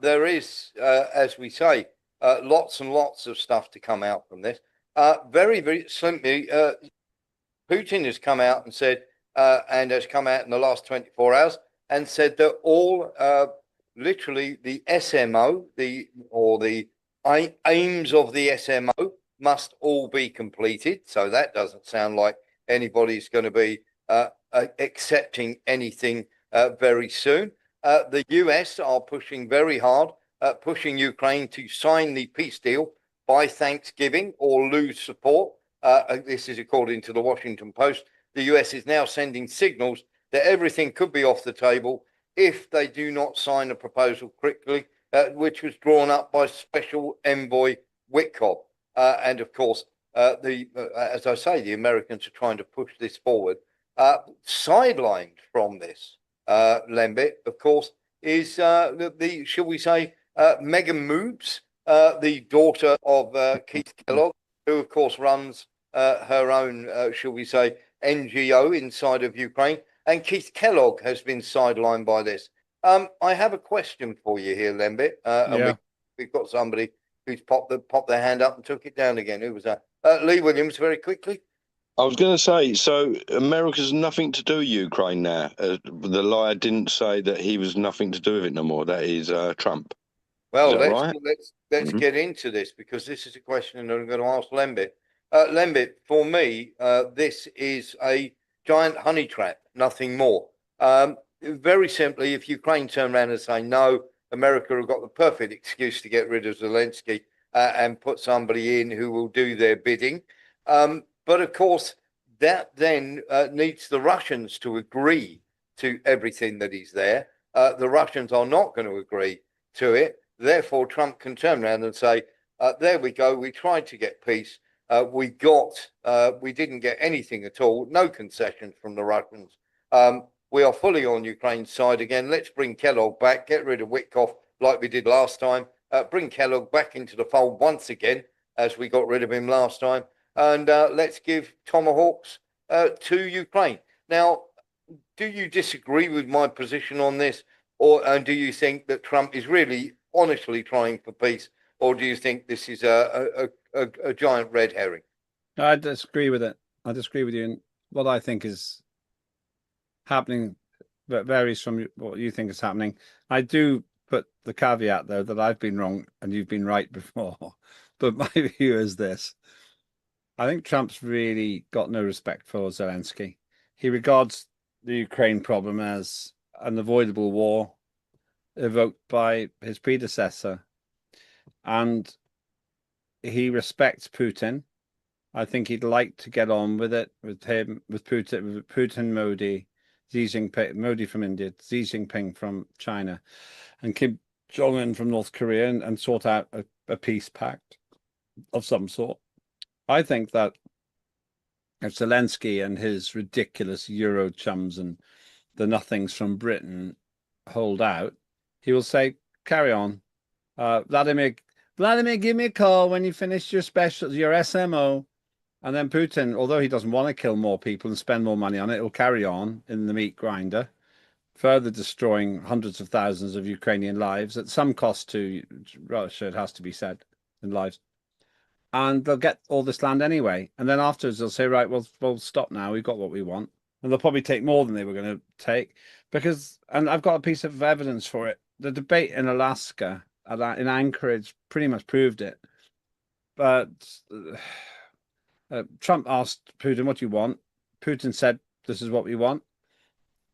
There is, as we say, lots and lots of stuff to come out from this. Very, very simply, Putin has come out and said, and has come out in the last 24 hours and said that all, literally, the SMO, the aims of the SMO must all be completed. So that doesn't sound like anybody's going to be accepting anything very soon. The US are pushing very hard, pushing Ukraine to sign the peace deal by Thanksgiving or lose support. This is according to the Washington Post. The US is now sending signals that everything could be off the table if they do not sign a proposal quickly, which was drawn up by Special Envoy Witkoff. And of course, as I say, the Americans are trying to push this forward. Sidelined from this, Lembit, of course, is shall we say, Megan Moobs, the daughter of Keith Kellogg, who of course runs her own, shall we say, NGO inside of Ukraine. And Keith Kellogg has been sidelined by this. I have a question for you here, Lembit. And we've got somebody who's popped their hand up and took it down again. Who was that? Lee Williams, very quickly. I was going to say, so America's nothing to do with Ukraine now. The liar didn't say that he was nothing to do with it no more. That is Trump. Well, let's get into this, because this is a question that I'm going to ask Lembit. Lembit, for me, this is a giant honey trap, nothing more. Very simply, if Ukraine turn around and say no, America have got the perfect excuse to get rid of Zelensky and put somebody in who will do their bidding. But of course, that then needs the Russians to agree to everything that is there. The Russians are not going to agree to it. Therefore, Trump can turn around and say, there we go, we tried to get peace. We didn't get anything at all, no concessions from the Russians. We are fully on Ukraine's side again. Let's bring Kellogg back, get rid of Witkoff like we did last time, bring Kellogg back into the fold once again, as we got rid of him last time. And let's give tomahawks to Ukraine. Now, do you disagree with my position on this, and do you think that Trump is really honestly trying for peace, or do you think this is a giant red herring? I disagree with it. I disagree with you. And what I think is happening that varies from what you think is happening. I do put the caveat, though, that I've been wrong and you've been right before. But my view is this. I think Trump's really got no respect for Zelensky. He regards the Ukraine problem as an avoidable war evoked by his predecessor. And he respects Putin. I think he'd like to get on with it, with Putin, Modi, Xi Jinping, Modi from India, Xi Jinping from China, and Kim Jong-un from North Korea, and sort out a peace pact of some sort. I think that if Zelensky and his ridiculous Euro chums and the nothings from Britain hold out, he will say, carry on. Vladimir Vladimir, give me a call when you finish your specials, your SMO. And then Putin, although he doesn't want to kill more people and spend more money on it, will carry on in the meat grinder, further destroying hundreds of thousands of Ukrainian lives at some cost to Russia, it has to be said, in lives. And they'll get all this land anyway. And then afterwards they'll say, right, we'll stop now. We've got what we want. And they'll probably take more than they were going to take because, and I've got a piece of evidence for it. The debate in Alaska, in Anchorage, pretty much proved it. But Trump asked Putin, what do you want? Putin said, this is what we want.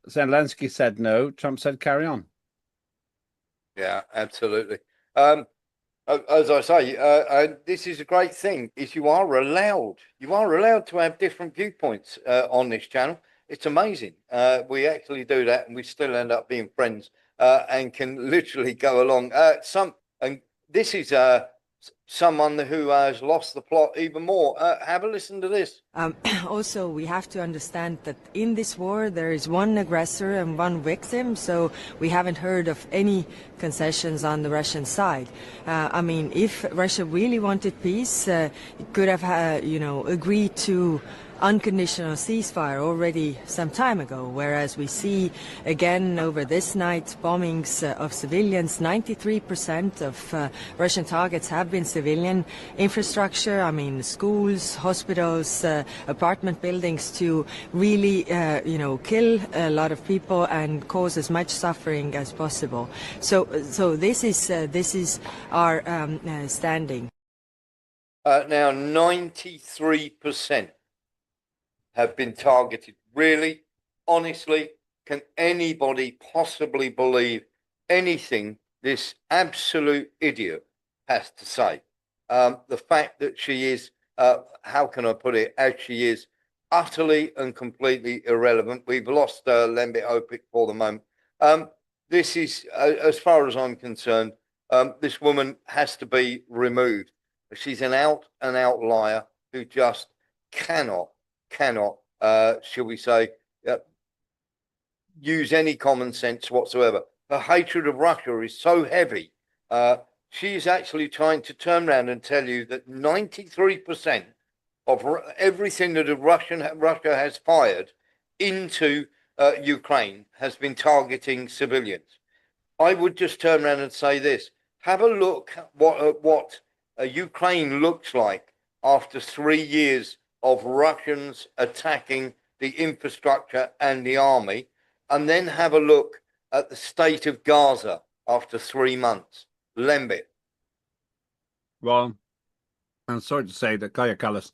Zelensky said no. Trump said, carry on. Yeah, absolutely. As I say, this is a great thing. Is you are allowed to have different viewpoints on this channel. It's amazing. We actually do that, and we still end up being friends and can literally go along. And this is someone who has lost the plot even more. Have a listen to this. Also, we have to understand that in this war there is one aggressor and one victim, so we haven't heard of any concessions on the Russian side. I mean, if Russia really wanted peace, it could have, agreed to unconditional ceasefire already some time ago, whereas we see again over this night bombings of civilians. 93% of Russian targets have been civilian infrastructure, I mean schools, hospitals, apartment buildings, to really kill a lot of people and cause as much suffering as possible. So this is our standing. Now 93% have been targeted. Really, honestly, can anybody possibly believe anything this absolute idiot has to say? The fact that she is, how can I put it, as she is, utterly and completely irrelevant. We've lost Lembit Opik for the moment. This is, as far as I'm concerned, this woman has to be removed. She's an out and out liar who just cannot, shall we say, use any common sense whatsoever. Her hatred of Russia is so heavy. She's actually trying to turn around and tell you that 93% of everything that Russia has fired into Ukraine has been targeting civilians. I would just turn around and say this. Have a look what Ukraine looks like after 3 years of Russians attacking the infrastructure and the army, and then have a look at the state of Gaza after 3 months. Lembit. Well, I'm sorry to say that Kaya Kallas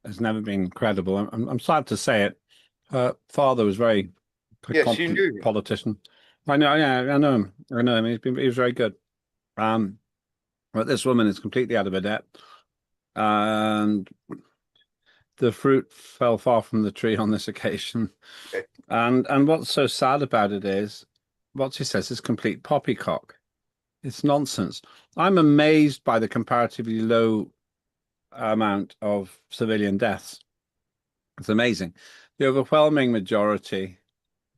has never been credible. I'm sad to say it. Her father was very competent politician. I know, yeah, I know him. I know him. He was very good. But this woman is completely out of her depth, and the fruit fell far from the tree on this occasion. Okay. And what's so sad about it is what she says is complete poppycock. It's nonsense. I'm amazed by the comparatively low amount of civilian deaths. It's amazing. The overwhelming majority,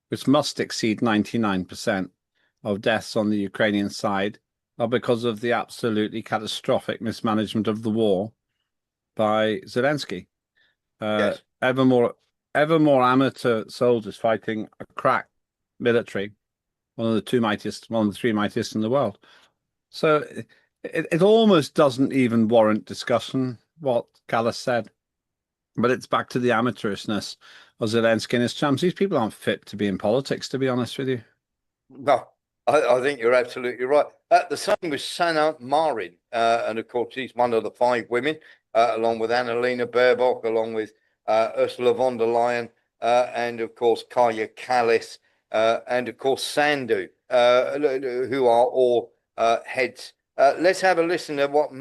which must exceed 99% of deaths on the Ukrainian side, are because of the absolutely catastrophic mismanagement of the war by Zelensky. Yes. Ever more amateur soldiers fighting a crack military, one of the three mightiest in the world. So it almost doesn't even warrant discussion what Kallas said, but it's back to the amateurishness of Zelensky and his chums. These people aren't fit to be in politics, to be honest with you. No, I think you're absolutely right. The same with Sanna Marin, and of course she's one of the 5 women, along with Annalena Baerbock, along with Ursula von der Leyen, and of course Kaya Kallas, and of course Sandu, who are all heads. Let's have a listen to what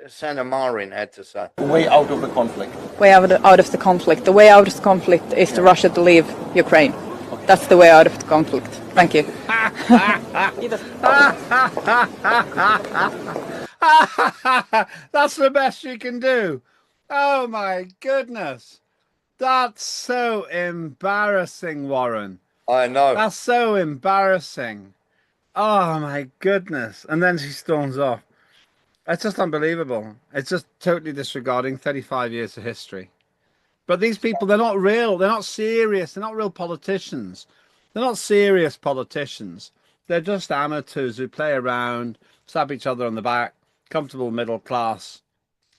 Sanna Marin had to say. Way out of the conflict. Way out of the conflict. The way out of the conflict is for Russia to leave Ukraine. Okay. That's the way out of the conflict. Thank you. That's the best you can do. Oh my goodness. That's so embarrassing, Warren. I know. That's so embarrassing. Oh my goodness. And then she storms off. It's just unbelievable. It's just totally disregarding 35 years of history. But these people, they're not real. They're not serious. They're not real politicians. They're not serious politicians. They're just amateurs who play around, stab each other on the back, comfortable middle class,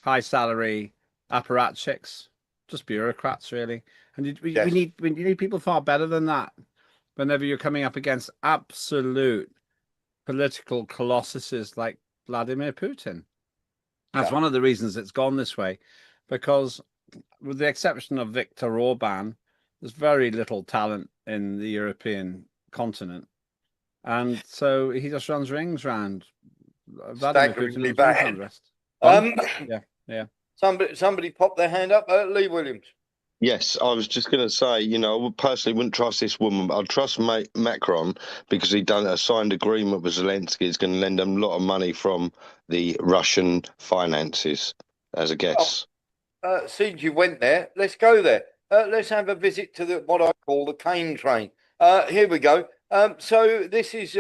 high salary apparatchiks, just bureaucrats, really. And we need people far better than that. Whenever you're coming up against absolute political colossuses like Vladimir Putin. That's one of the reasons it's gone this way, because with the exception of Viktor Orban, there's very little talent in the European continent. And so he just runs rings round. Vladimir Putin runs rings yeah. Somebody popped their hand up. Lee Williams. Yes, I was just going to say, I personally wouldn't trust this woman, but I'd trust Macron because he done a signed agreement with Zelensky. He's going to lend him a lot of money from the Russian finances, as a guess. Since you went there, let's go there. Let's have a visit to what I call the cane train. Here we go. So this is,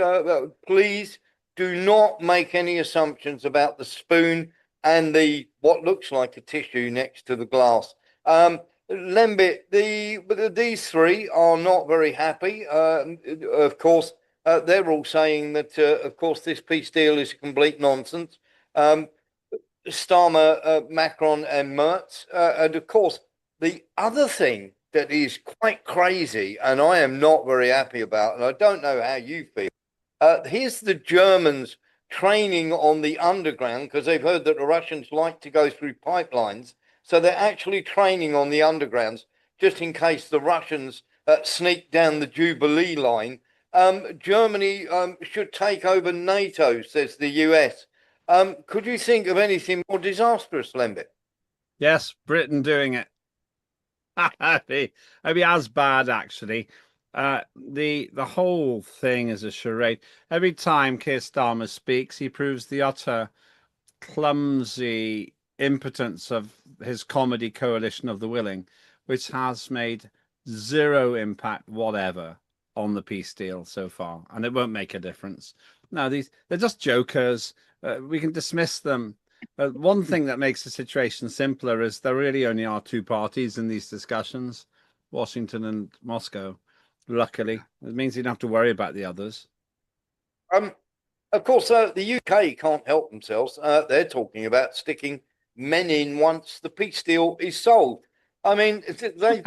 please do not make any assumptions about the spoon and what looks like a tissue next to the glass. Lembit, these three are not very happy. Of course, they're all saying that, of course, this peace deal is complete nonsense. Starmer, Macron, and Merz. And of course, the other thing that is quite crazy, and I am not very happy about, and I don't know how you feel. Here's the Germans training on the underground because they've heard that the Russians like to go through pipelines. So they're actually training on the undergrounds just in case the Russians sneak down the Jubilee line. Germany should take over NATO, says the US. Could you think of anything more disastrous, Lembit? Yes, Britain doing it. It'd be as bad, actually. The whole thing is a charade. Every time Keir Starmer speaks, he proves the utter clumsy impotence of his comedy coalition of the willing, which has made zero impact whatever on the peace deal so far, and it won't make a difference. No, they're just jokers. We can dismiss them. One thing that makes the situation simpler is there really only are two parties in these discussions, Washington and Moscow. Luckily, it means you don't have to worry about the others. Of course, the UK can't help themselves. They're talking about sticking men in once the peace deal is solved. I mean, they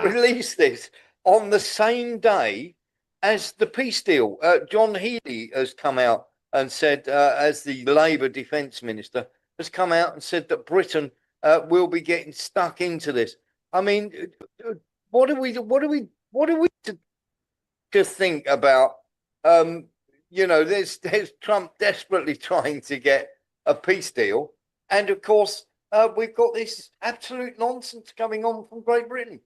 released this on the same day as the peace deal. John Healey has come out and said, as the Labour Defence Minister, has come out and said that Britain will be getting stuck into this. I mean, what are we to think about? There's Trump desperately trying to get a peace deal, and of course, we've got this absolute nonsense coming on from Great Britain.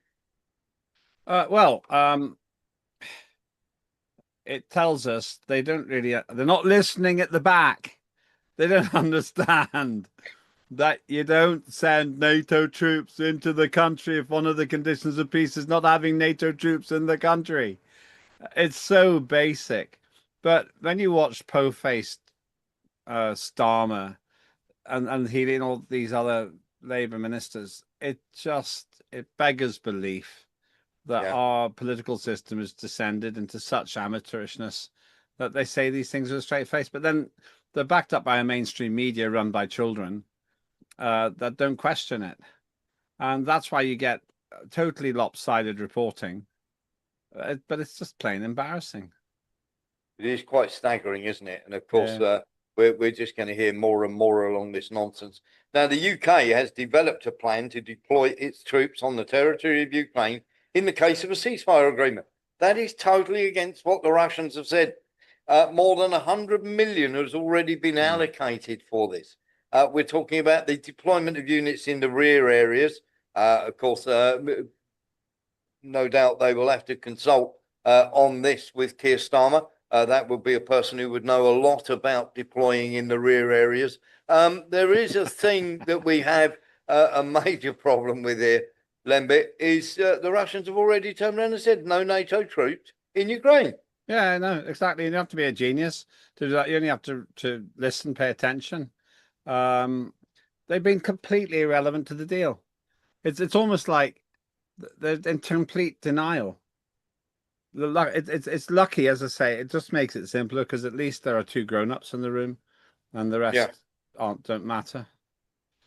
It tells us they're not listening at the back. They don't understand that you don't send NATO troops into the country if one of the conditions of peace is not having NATO troops in the country. It's so basic. But when you watch po-faced Starmer and Healy and all these other Labour ministers, it beggars belief that our political system has descended into such amateurishness that they say these things with a straight face. But then they're backed up by a mainstream media run by children that don't question it. And that's why you get totally lopsided reporting. But it's just plain embarrassing. It is quite staggering, isn't it? And of course, we're just going to hear more and more along this nonsense. Now, the UK has developed a plan to deploy its troops on the territory of Ukraine in the case of a ceasefire agreement. That is totally against what the Russians have said. More than 100 million has already been allocated for this. We're talking about the deployment of units in the rear areas. Of course, no doubt they will have to consult on this with Keir Starmer. That would be a person who would know a lot about deploying in the rear areas. There is a thing that we have a major problem with here, Lembit, is the Russians have already turned around and said no NATO troops in Ukraine. Yeah, no, exactly. You don't have to be a genius to do that. You only have to listen, pay attention. they've been completely irrelevant to the deal. It's almost like they're in complete denial. It's lucky, as I say, it just makes it simpler because at least there are two grown-ups in the room, and the rest don't matter.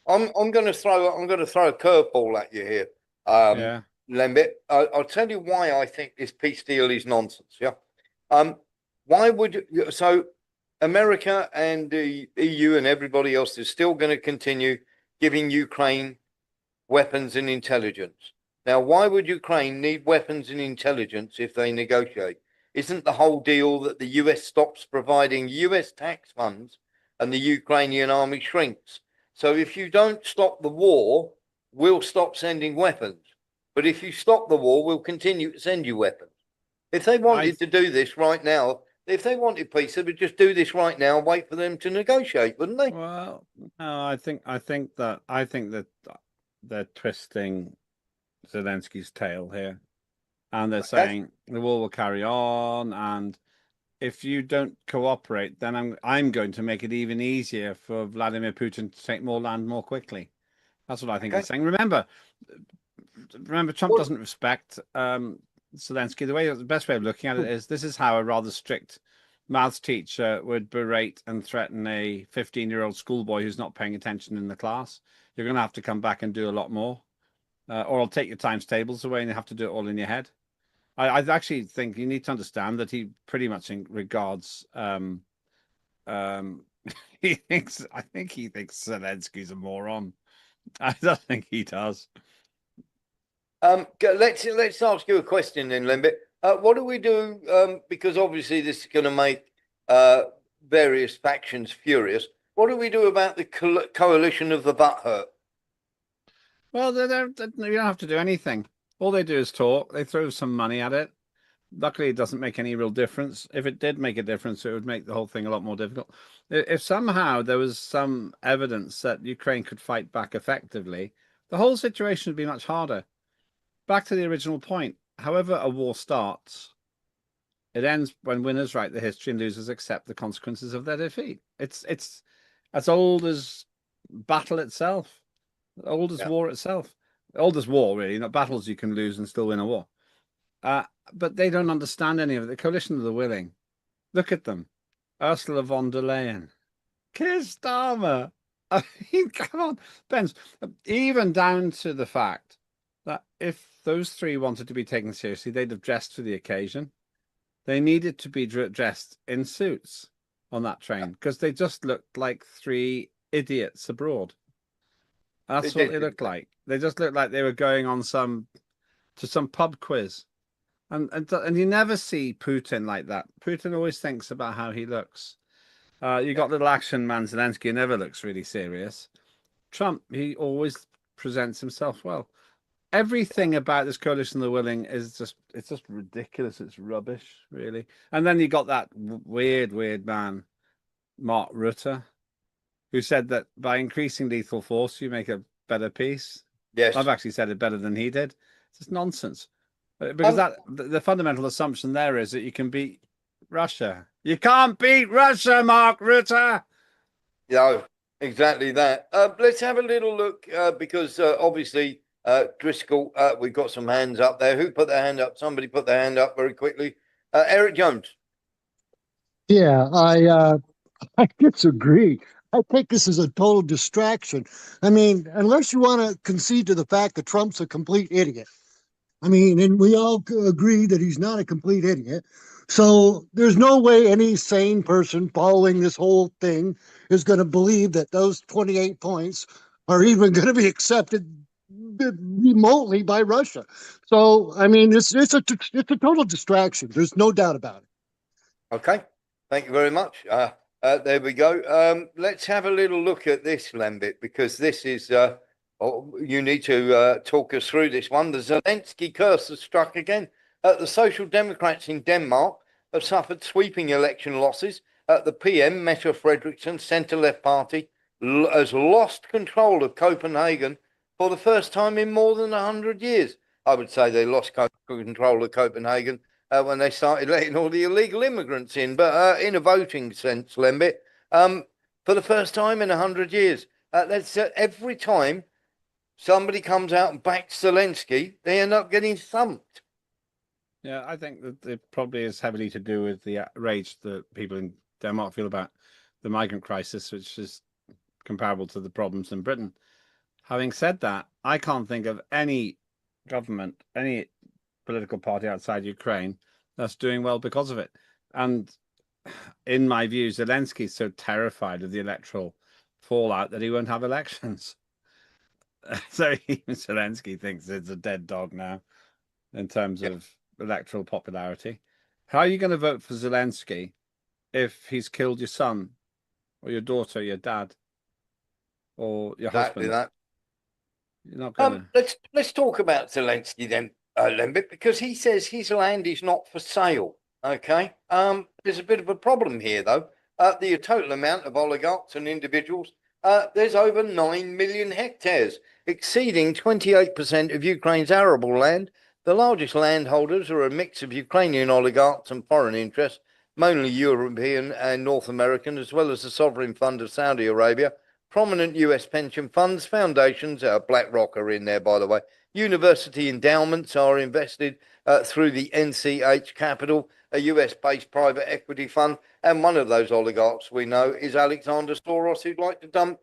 I'm going to throw a curveball at you here, Yeah. Lembit. I'll tell you why I think this peace deal is nonsense. Yeah. Why would you? So America and the EU and everybody else is still going to continue giving Ukraine weapons and intelligence. Now, why would Ukraine need weapons and intelligence if they negotiate? Isn't the whole deal that the US stops providing US tax funds and the Ukrainian army shrinks? So if you don't stop the war, we'll stop sending weapons. But if you stop the war, we'll continue to send you weapons. If they wanted to do this right now, if they wanted peace, they would just do this right now and wait for them to negotiate, wouldn't they? Well, no, I think that they're twisting Zelensky's tail here, and they're saying the war will carry on, and if you don't cooperate, then I'm going to make it even easier for Vladimir Putin to take more land more quickly. That's what I think he's saying. Remember, Trump doesn't respect Zelensky. The best way of looking at it is this is how a rather strict maths teacher would berate and threaten a 15-year-old schoolboy who's not paying attention in the class. You're going to have to come back and do a lot more, or I'll take your times tables away and you have to do it all in your head. I actually think you need to understand that he pretty much regards. I think he thinks Zelensky's a moron. I don't think he does. Let's ask you a question then, Lembit. What do we do? Because obviously this is going to make various factions furious. What do we do about the coalition of the butthurt? Well, you don't have to do anything. All they do is talk. They throw some money at it. Luckily, it doesn't make any real difference. If it did make a difference, it would make the whole thing a lot more difficult. If somehow there was some evidence that Ukraine could fight back effectively, the whole situation would be much harder. Back to the original point. However a war starts, it ends when winners write the history and losers accept the consequences of their defeat. It's as old as battle itself, old as war itself. Old as war, really, not battles you can lose and still win a war. But they don't understand any of it. The coalition of the willing. Look at them. Ursula von der Leyen. Keir Starmer. I mean, come on, Benz. Even down to the fact that if those three wanted to be taken seriously, they'd have dressed for the occasion. They needed to be dressed in suits on that train because they just looked like three idiots abroad. That's what they looked like. They just looked like they were going on some pub quiz. And you never see Putin like that. Putin always thinks about how he looks. You got little action man Zelensky, who never looks really serious. Trump, he always presents himself well. Everything about this coalition of the willing is just ridiculous. It's rubbish, really. And then you got that weird man, Mark Rutte, who said that by increasing lethal force, you make a better peace. Yes. I've actually said it better than he did. It's just nonsense. Because the fundamental assumption there is that you can beat Russia. You can't beat Russia, Mark Rutte. No, exactly that. Let's have a little look because obviously Driscoll, we've got some hands up there. Who put their hand up? Somebody put their hand up very quickly. Eric Jones. Yeah, I disagree. I think this is a total distraction. I mean, unless you want to concede to the fact that Trump's a complete idiot. I mean, and we all agree that he's not a complete idiot. So there's no way any sane person following this whole thing is going to believe that those 28 points are even going to be accepted remotely by Russia. So, I mean, it's a total distraction. There's no doubt about it. Okay. Thank you very much. There we go. Let's have a little look at this, Lembit, because this is, you need to talk us through this one. The Zelensky curse has struck again. The Social Democrats in Denmark have suffered sweeping election losses. The PM, Mette Frederiksen, centre-left party, has lost control of Copenhagen for the first time in more than 100 years. I would say they lost control of Copenhagen when they started letting all the illegal immigrants in. But in a voting sense, Lembit, for the first time in 100 years. That's every time somebody comes out and backs Zelensky, they end up getting thumped. Yeah, I think that it probably is heavily to do with the rage that people in Denmark feel about the migrant crisis, which is comparable to the problems in Britain. Having said that, I can't think of any government, any political party outside Ukraine that's doing well because of it. And in my view, Zelensky's so terrified of the electoral fallout that he won't have elections. So even Zelensky thinks it's a dead dog now in terms of electoral popularity. How are you going to vote for Zelensky if he's killed your son or your daughter, or your dad, or your husband? That. You're not going to. Let's talk about Zelensky then, Lembit, because he says his land is not for sale. Okay. There's a bit of a problem here, though. The total amount of oligarchs and individuals, there's over 9 million hectares, exceeding 28% of Ukraine's arable land. The largest landholders are a mix of Ukrainian oligarchs and foreign interests, mainly European and North American, as well as the sovereign fund of Saudi Arabia. Prominent US pension funds, foundations, BlackRock are in there, by the way. University endowments are invested through the NCH Capital, a US-based private equity fund. And one of those oligarchs we know is Alexander Soros, who'd like to dump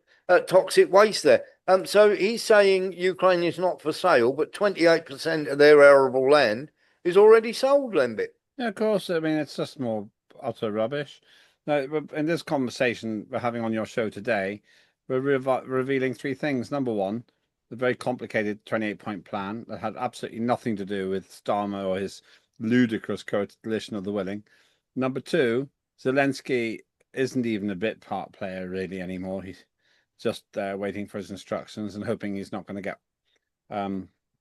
toxic waste there. So he's saying Ukraine is not for sale, but 28% of their arable land is already sold, Lembit. Yeah, of course. I mean, it's just more utter rubbish. Now, in this conversation we're having on your show today, we're revealing three things. Number one, the very complicated 28-point plan that had absolutely nothing to do with Starmer or his ludicrous coalition of the willing. Number two, Zelensky isn't even a bit part player really anymore. He's just waiting for his instructions and hoping he's not going to get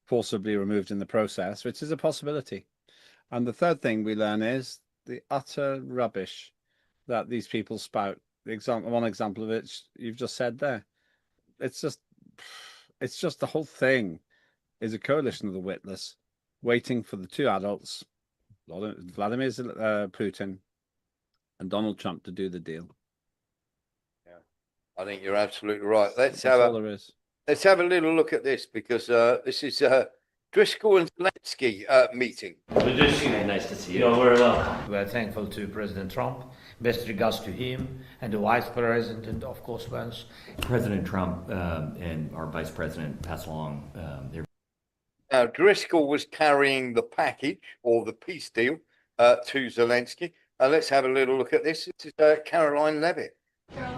forcibly removed in the process, which is a possibility. And the third thing we learn is the utter rubbish that these people spout. One example of it you've just said there. It's just the whole thing is a coalition of the witless, waiting for the two adults, Vladimir Putin and Donald Trump, to do the deal. Yeah, I think you're absolutely right. Let's have a little look at this, because this is Driscoll and Zelensky meeting. Nice to see you. You're very welcome. We are thankful to President Trump. Best regards to him and the Vice President, of course, Vance. President Trump and our Vice President pass along their. Now, Driscoll was carrying the package or the peace deal to Zelensky. Let's have a little look at this. This is Caroline Levitt.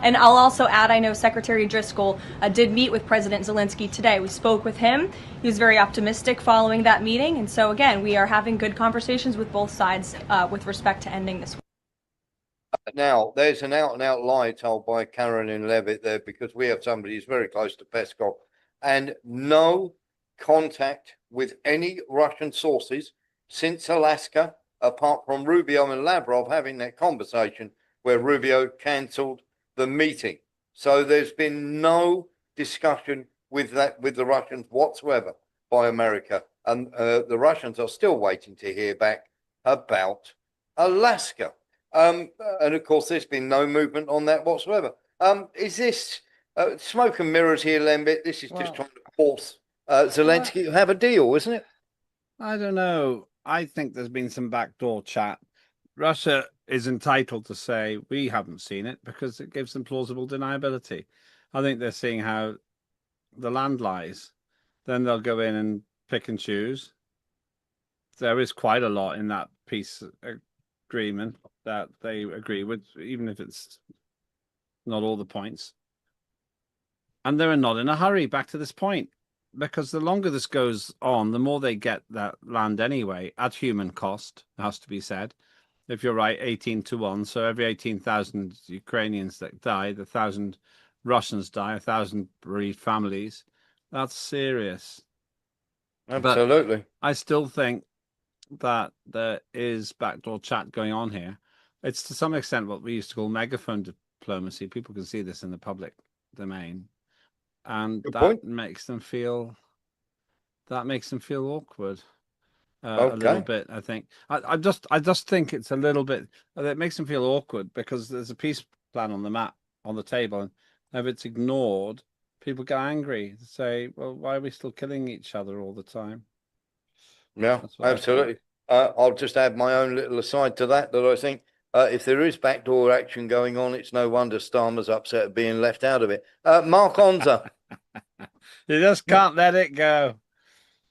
And I'll also add, I know Secretary Driscoll did meet with President Zelensky today. We spoke with him. He was very optimistic following that meeting. And so, again, we are having good conversations with both sides with respect to ending this war. Now, there's an out-and-out lie told by Caroline Levitt there, because we have somebody who's very close to Peskov, and no contact with any Russian sources since Alaska, apart from Rubio and Lavrov having that conversation where Rubio cancelled the meeting. So there's been no discussion with the Russians whatsoever by America, and the Russians are still waiting to hear back about Alaska. And of course, there's been no movement on that whatsoever. Is this smoke and mirrors here, Lembit? This is just trying to force Zelensky to have a deal, isn't it? I don't know. I think there's been some backdoor chat. Russia is entitled to say we haven't seen it because it gives them plausible deniability. I think they're seeing how the land lies. Then they'll go in and pick and choose. There is quite a lot in that peace agreement that they agree with, even if it's not all the points. And they're not in a hurry, back to this point, because the longer this goes on, the more they get that land anyway, at human cost, has to be said. If you're right, 18-1. So every 18,000 Ukrainians that die, 1,000 Russians die, 1,000 bereaved families. That's serious. Absolutely. But I still think that there is backdoor chat going on here. It's to some extent what we used to call megaphone diplomacy. People can see this in the public domain. And that makes them feel awkward. A little bit, I think. I just think it's a little bit. It makes them feel awkward because there's a peace plan on the map on the table. And if it's ignored, people get angry. They say, well, why are we still killing each other all the time? Yeah, absolutely. I'll just add my own little aside to that I think if there is backdoor action going on, it's no wonder Starmer's upset at being left out of it. Mark Onza. You just can't let it go.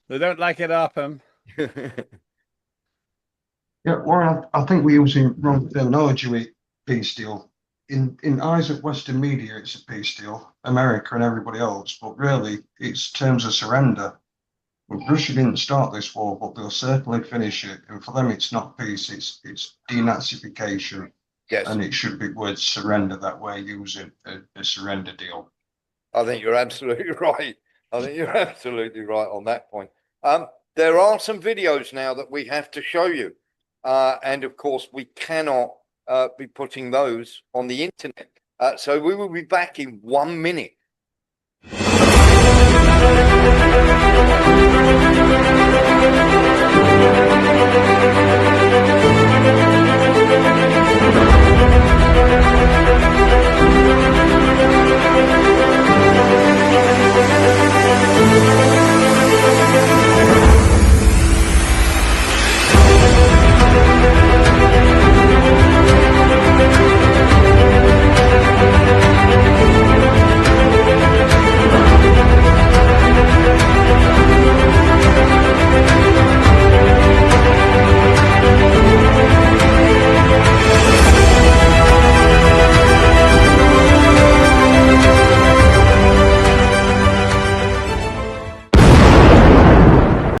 They don't like it up him. Yeah, Warren, I think we're using wrong terminology with peace deal. In eyes of Western media, it's a peace deal, America and everybody else, but really it's terms of surrender. Well, Russia didn't start this war, but they'll certainly finish it. And for them, it's not peace, it's denazification. Yes. And it should be words surrender that way, using a surrender deal. I think you're absolutely right. I think you're absolutely right on that point. There are some videos now that we have to show you. And of course, we cannot be putting those on the internet. So we will be back in 1 minute.